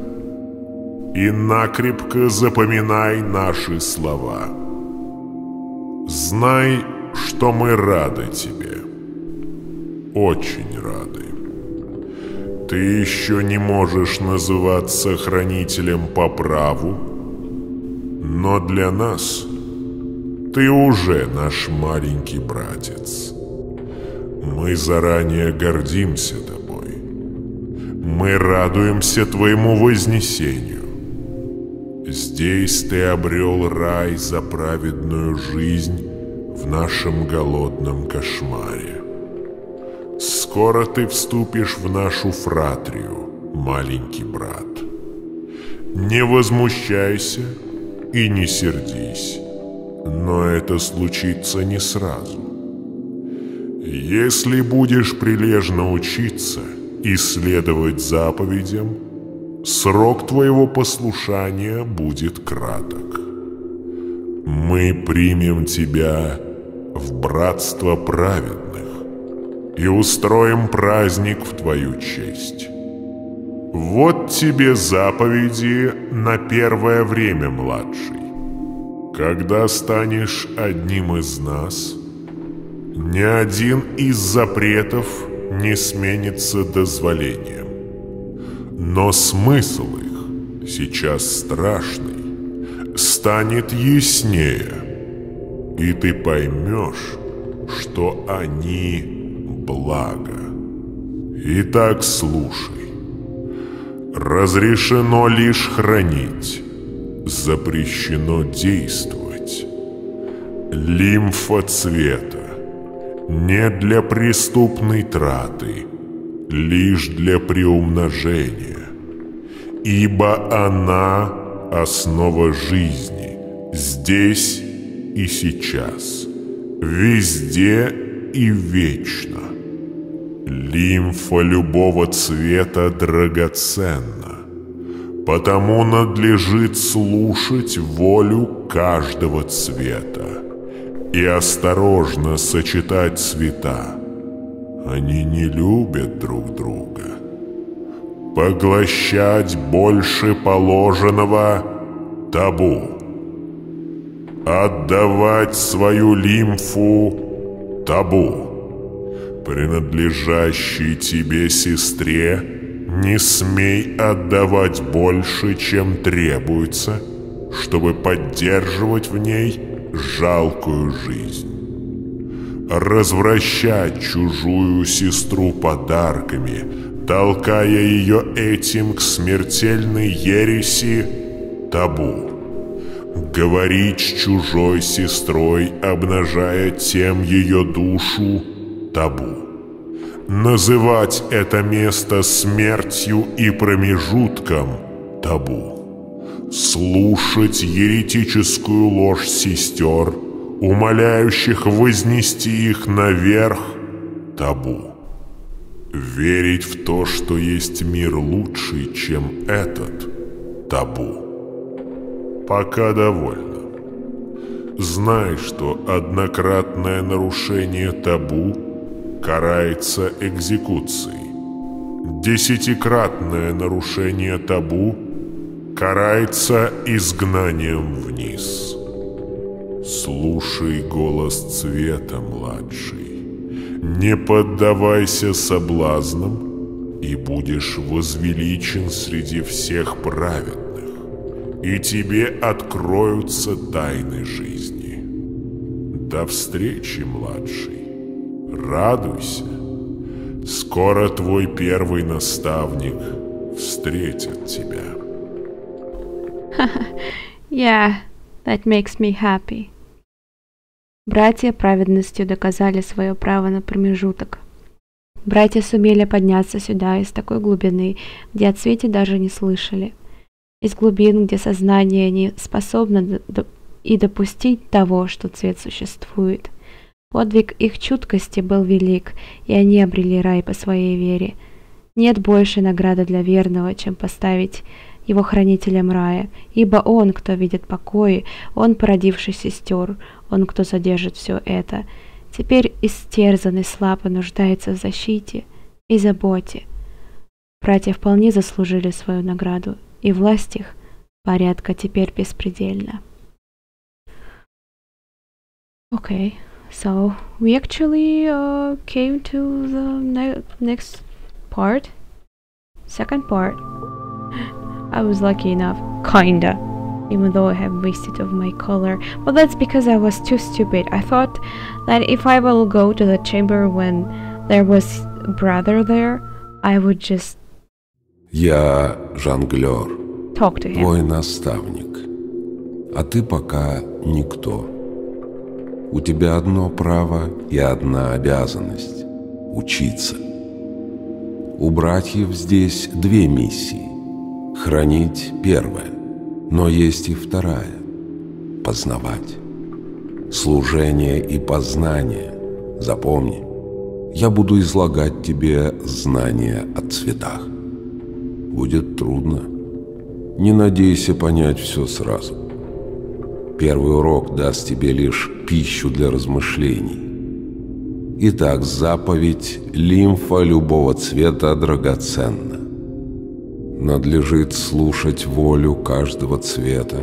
и накрепко запоминай наши слова. Знай, что мы рады тебе. Очень рады. Ты еще не можешь называться хранителем по праву, но для нас ты уже наш маленький братец. Мы заранее гордимся тобой. Мы радуемся твоему вознесению. Здесь ты обрел рай за праведную жизнь в нашем голодном кошмаре. Скоро ты вступишь в нашу фратрию, маленький брат. Не возмущайся и не сердись, но это случится не сразу. Если будешь прилежно учиться и следовать заповедям, срок твоего послушания будет краток. Мы примем тебя в братство праведных и устроим праздник в твою честь. Вот тебе заповеди на первое время, младший. Когда станешь одним из нас, ни один из запретов не сменится дозволением. Но смысл их, сейчас страшный, станет яснее, и ты поймешь, что они благо. Итак, слушай. Разрешено лишь хранить, запрещено действовать. Лимфа цвета не для преступной траты, лишь для приумножения, ибо она — основа жизни, здесь и сейчас, везде и вечно. Лимфа любого цвета драгоценна, потому надлежит слушать волю каждого цвета и осторожно сочетать цвета. Они не любят друг друга. Поглощать больше положенного — табу. Отдавать свою лимфу — табу. Принадлежащей тебе сестре не смей отдавать больше, чем требуется, чтобы поддерживать в ней жалкую жизнь. Развращать чужую сестру подарками, толкая ее этим к смертельной ереси — табу. Говорить с чужой сестрой, обнажая тем ее душу — табу. Называть это место смертью и промежутком — табу. Слушать еретическую ложь сестер, умоляющих вознести их наверх — табу. Верить в то, что есть мир лучший, чем этот — табу. Пока довольно. Знай, что однократное нарушение табу карается экзекуцией. 10-кратное нарушение табу карается изгнанием вниз. Слушай голос цвета, младший. Не поддавайся соблазнам, и будешь возвеличен среди всех праведных, и тебе откроются тайны жизни. До встречи, младший. Радуйся. Скоро твой первый наставник встретит тебя. Yeah, that makes me happy. Братья праведностью доказали свое право на промежуток. Братья сумели подняться сюда из такой глубины, где о цвете даже не слышали. Из глубин, где сознание не способно и допустить того, что цвет существует. Подвиг их чуткости был велик, и они обрели рай по своей вере. Нет больше награды для верного, чем поставить его хранителем рая, ибо он, кто видит покои, он, породивший сестер, он, кто содержит все это, теперь истерзанный слабо нуждается в защите и заботе. Братья вполне заслужили свою награду, и власть их порядка теперь беспредельна. Okay, so we actually came to the next part, second part. I was lucky enough, kinda, even though I have wasted of my color. But that's because I was too stupid. I thought that if I will go to the chamber when there was brother there, I would just Я жонглер, talk to him. твой наставник, а ты пока никто. У тебя одно право и одна обязанность – учиться. У братьев здесь две миссии. Хранить первое, но есть и вторая – познавать. Служение и познание. Запомни, я буду излагать тебе знания о цветах. Будет трудно. Не надейся понять все сразу. Первый урок даст тебе лишь пищу для размышлений. Итак, заповедь лимфа любого цвета драгоценна. Надлежит слушать волю каждого цвета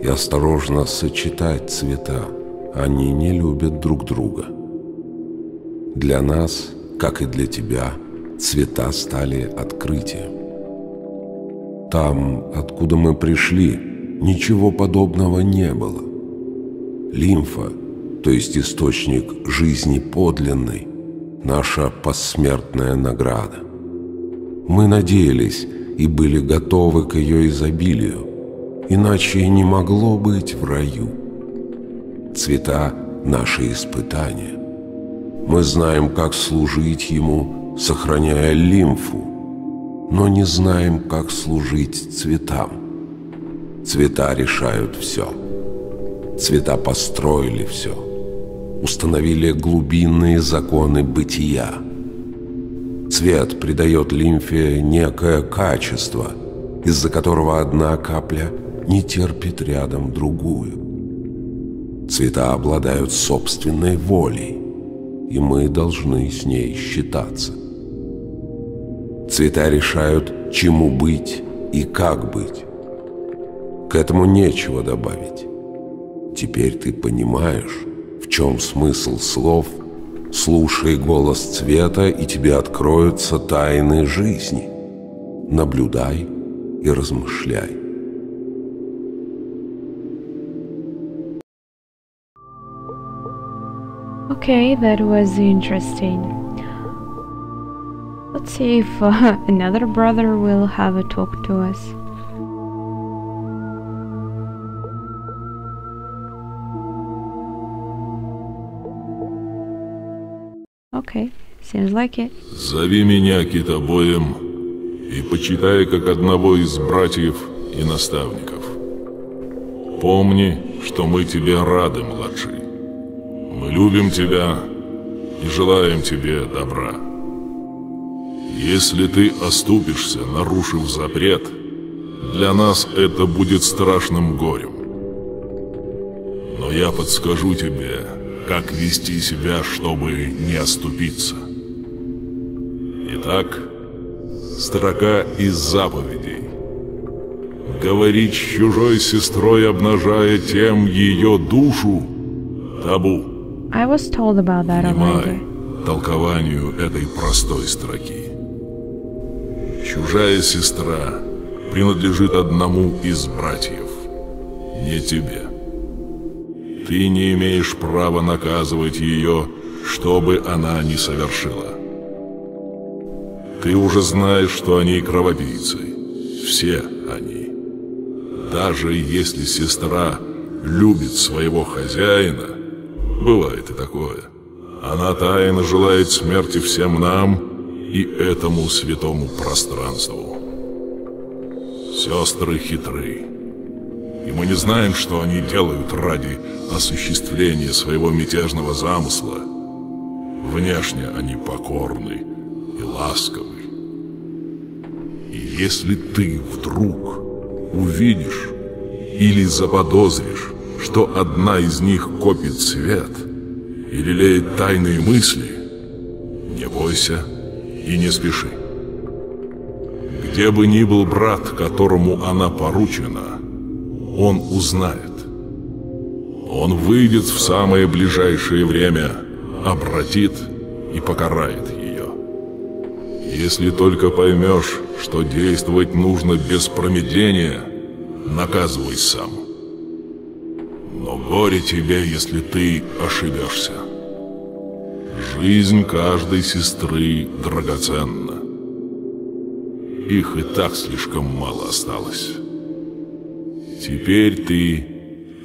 и осторожно сочетать цвета. Они не любят друг друга. Для нас, как и для тебя, цвета стали открытием. Там, откуда мы пришли, ничего подобного не было. Лимфа, то есть источник жизни подлинной, наша посмертная награда. Мы надеялись и были готовы к ее изобилию, иначе и не могло быть в раю. Цвета – наши испытания. Мы знаем, как служить ему, сохраняя лимфу, но не знаем, как служить цветам. Цвета решают все. Цвета построили все. Установили глубинные законы бытия. Цвет придает лимфе некое качество, из-за которого одна капля не терпит рядом другую. Цвета обладают собственной волей, и мы должны с ней считаться. Цвета решают, чему быть и как быть. К этому нечего добавить. Теперь ты понимаешь, в чем смысл слов «Слушай голос цвета, и тебе откроются тайны жизни. Наблюдай и размышляй». Okay, that was interesting. Let's see if another brother will have a talk to us. Okay, seems like it. Зови меня китобоем и почитай как одного из братьев и наставников. Помни, что мы тебе рады, младший. Мы любим тебя и желаем тебе добра. Если ты оступишься, нарушив запрет, для нас это будет страшным горем. Но я подскажу тебе, как вести себя, чтобы не оступиться. Итак, строка из заповедей. Говорить с чужой сестрой, обнажая тем ее душу, табу. I was told about that already. Внимай толкованию этой простой строки. Чужая сестра принадлежит одному из братьев, не тебе. Ты не имеешь права наказывать ее, что бы она ни совершила. Ты уже знаешь, что они кровопийцы. Все они. даже если сестра любит своего хозяина, бывает и такое, она тайно желает смерти всем нам и этому святому пространству. Сестры хитры, и мы не знаем, что они делают ради осуществления своего мятежного замысла. Внешне они покорны и ласковы. И если ты вдруг увидишь или заподозришь, что одна из них копит свет и лелеет тайные мысли, не бойся и не спеши. Где бы ни был брат, которому она поручена, он узнает. Он выйдет в самое ближайшее время, обратит и покарает ее. Если только поймешь, что действовать нужно без промедления, наказывай сам. Но горе тебе, если ты ошибешься. Жизнь каждой сестры драгоценна. Их и так слишком мало осталось. Теперь ты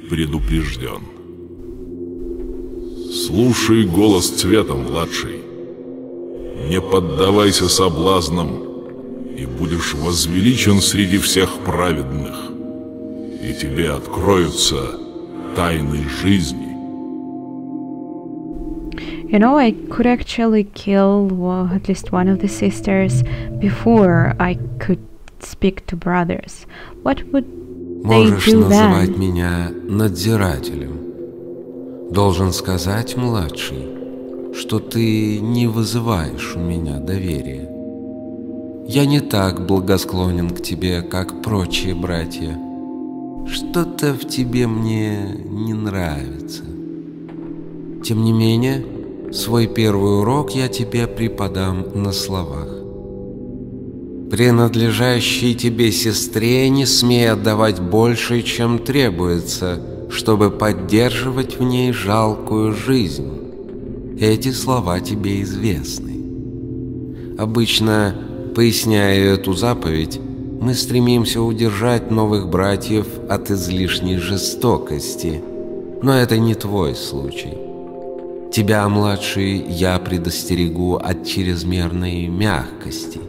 предупрежден. Слушай голос цвета, младший. Не поддавайся соблазнам, и будешь возвеличен среди всех праведных, и тебе откроются тайны жизни. You know, I could actually kill at least one of the sisters before I could speak to brothers. What would they Можешь do называть then? меня надзирателем. Должен сказать, младший, что ты не вызываешь у меня доверия. Я не так благосклонен к тебе, как прочие братья. Что-то в тебе мне не нравится. Тем не менее, свой первый урок я тебе преподам на словах. Принадлежащей тебе сестре не смей отдавать больше, чем требуется, чтобы поддерживать в ней жалкую жизнь. Эти слова тебе известны. Обычно, поясняя эту заповедь, мы стремимся удержать новых братьев от излишней жестокости, но это не твой случай. Тебя, младший, я предостерегу от чрезмерной мягкости.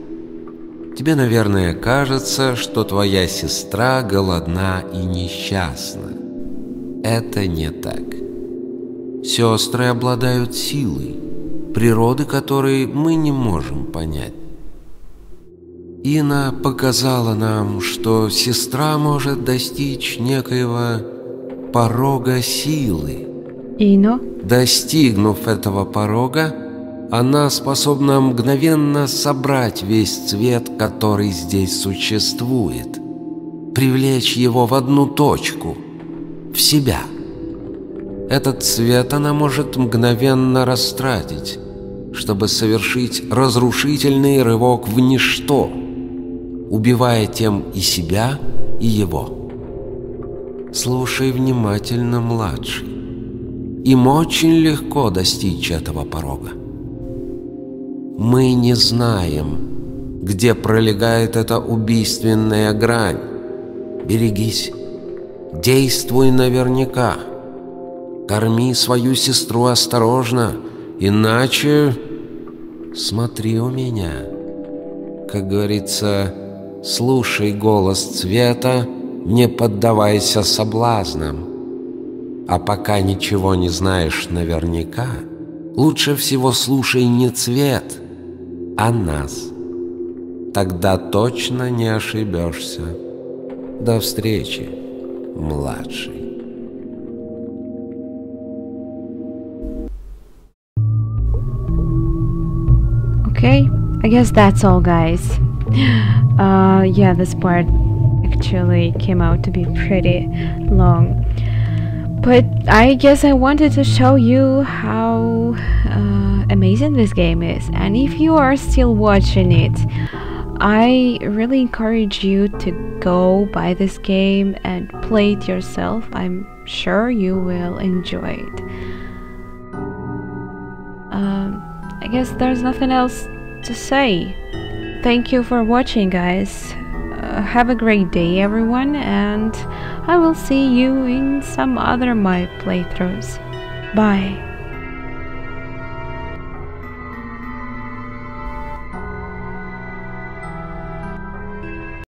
Тебе, наверное, кажется, что твоя сестра голодна и несчастна. Это не так. Сестры обладают силой, природы которой мы не можем понять. Ина показала нам, что сестра может достичь некоего порога силы. Ино? Достигнув этого порога, она способна мгновенно собрать весь цвет, который здесь существует, привлечь его в одну точку, в себя. Этот цвет она может мгновенно растратить, чтобы совершить разрушительный рывок в ничто, убивая тем и себя, и его. Слушай внимательно, младший. Им очень легко достичь этого порога. Мы не знаем, где пролегает эта убийственная грань. Берегись, действуй наверняка. Корми свою сестру осторожно, иначе смотри у меня. Как говорится, слушай голос цвета, не поддавайся соблазнам. А пока ничего не знаешь наверняка, лучше всего слушай не цвет, а нас. Тогда точно не ошибешься. До встречи, младший. Okay, I guess that's all, guys. Yeah, this part actually came out to be pretty long. But I guess I wanted to show you how amazing this game is. And if you are still watching it, I really encourage you to go buy this game and play it yourself. I'm sure you will enjoy it. I guess there's nothing else to say. Thank you for watching, guys. have a great day, everyone, and I will see you in some other my playthroughs. Bye.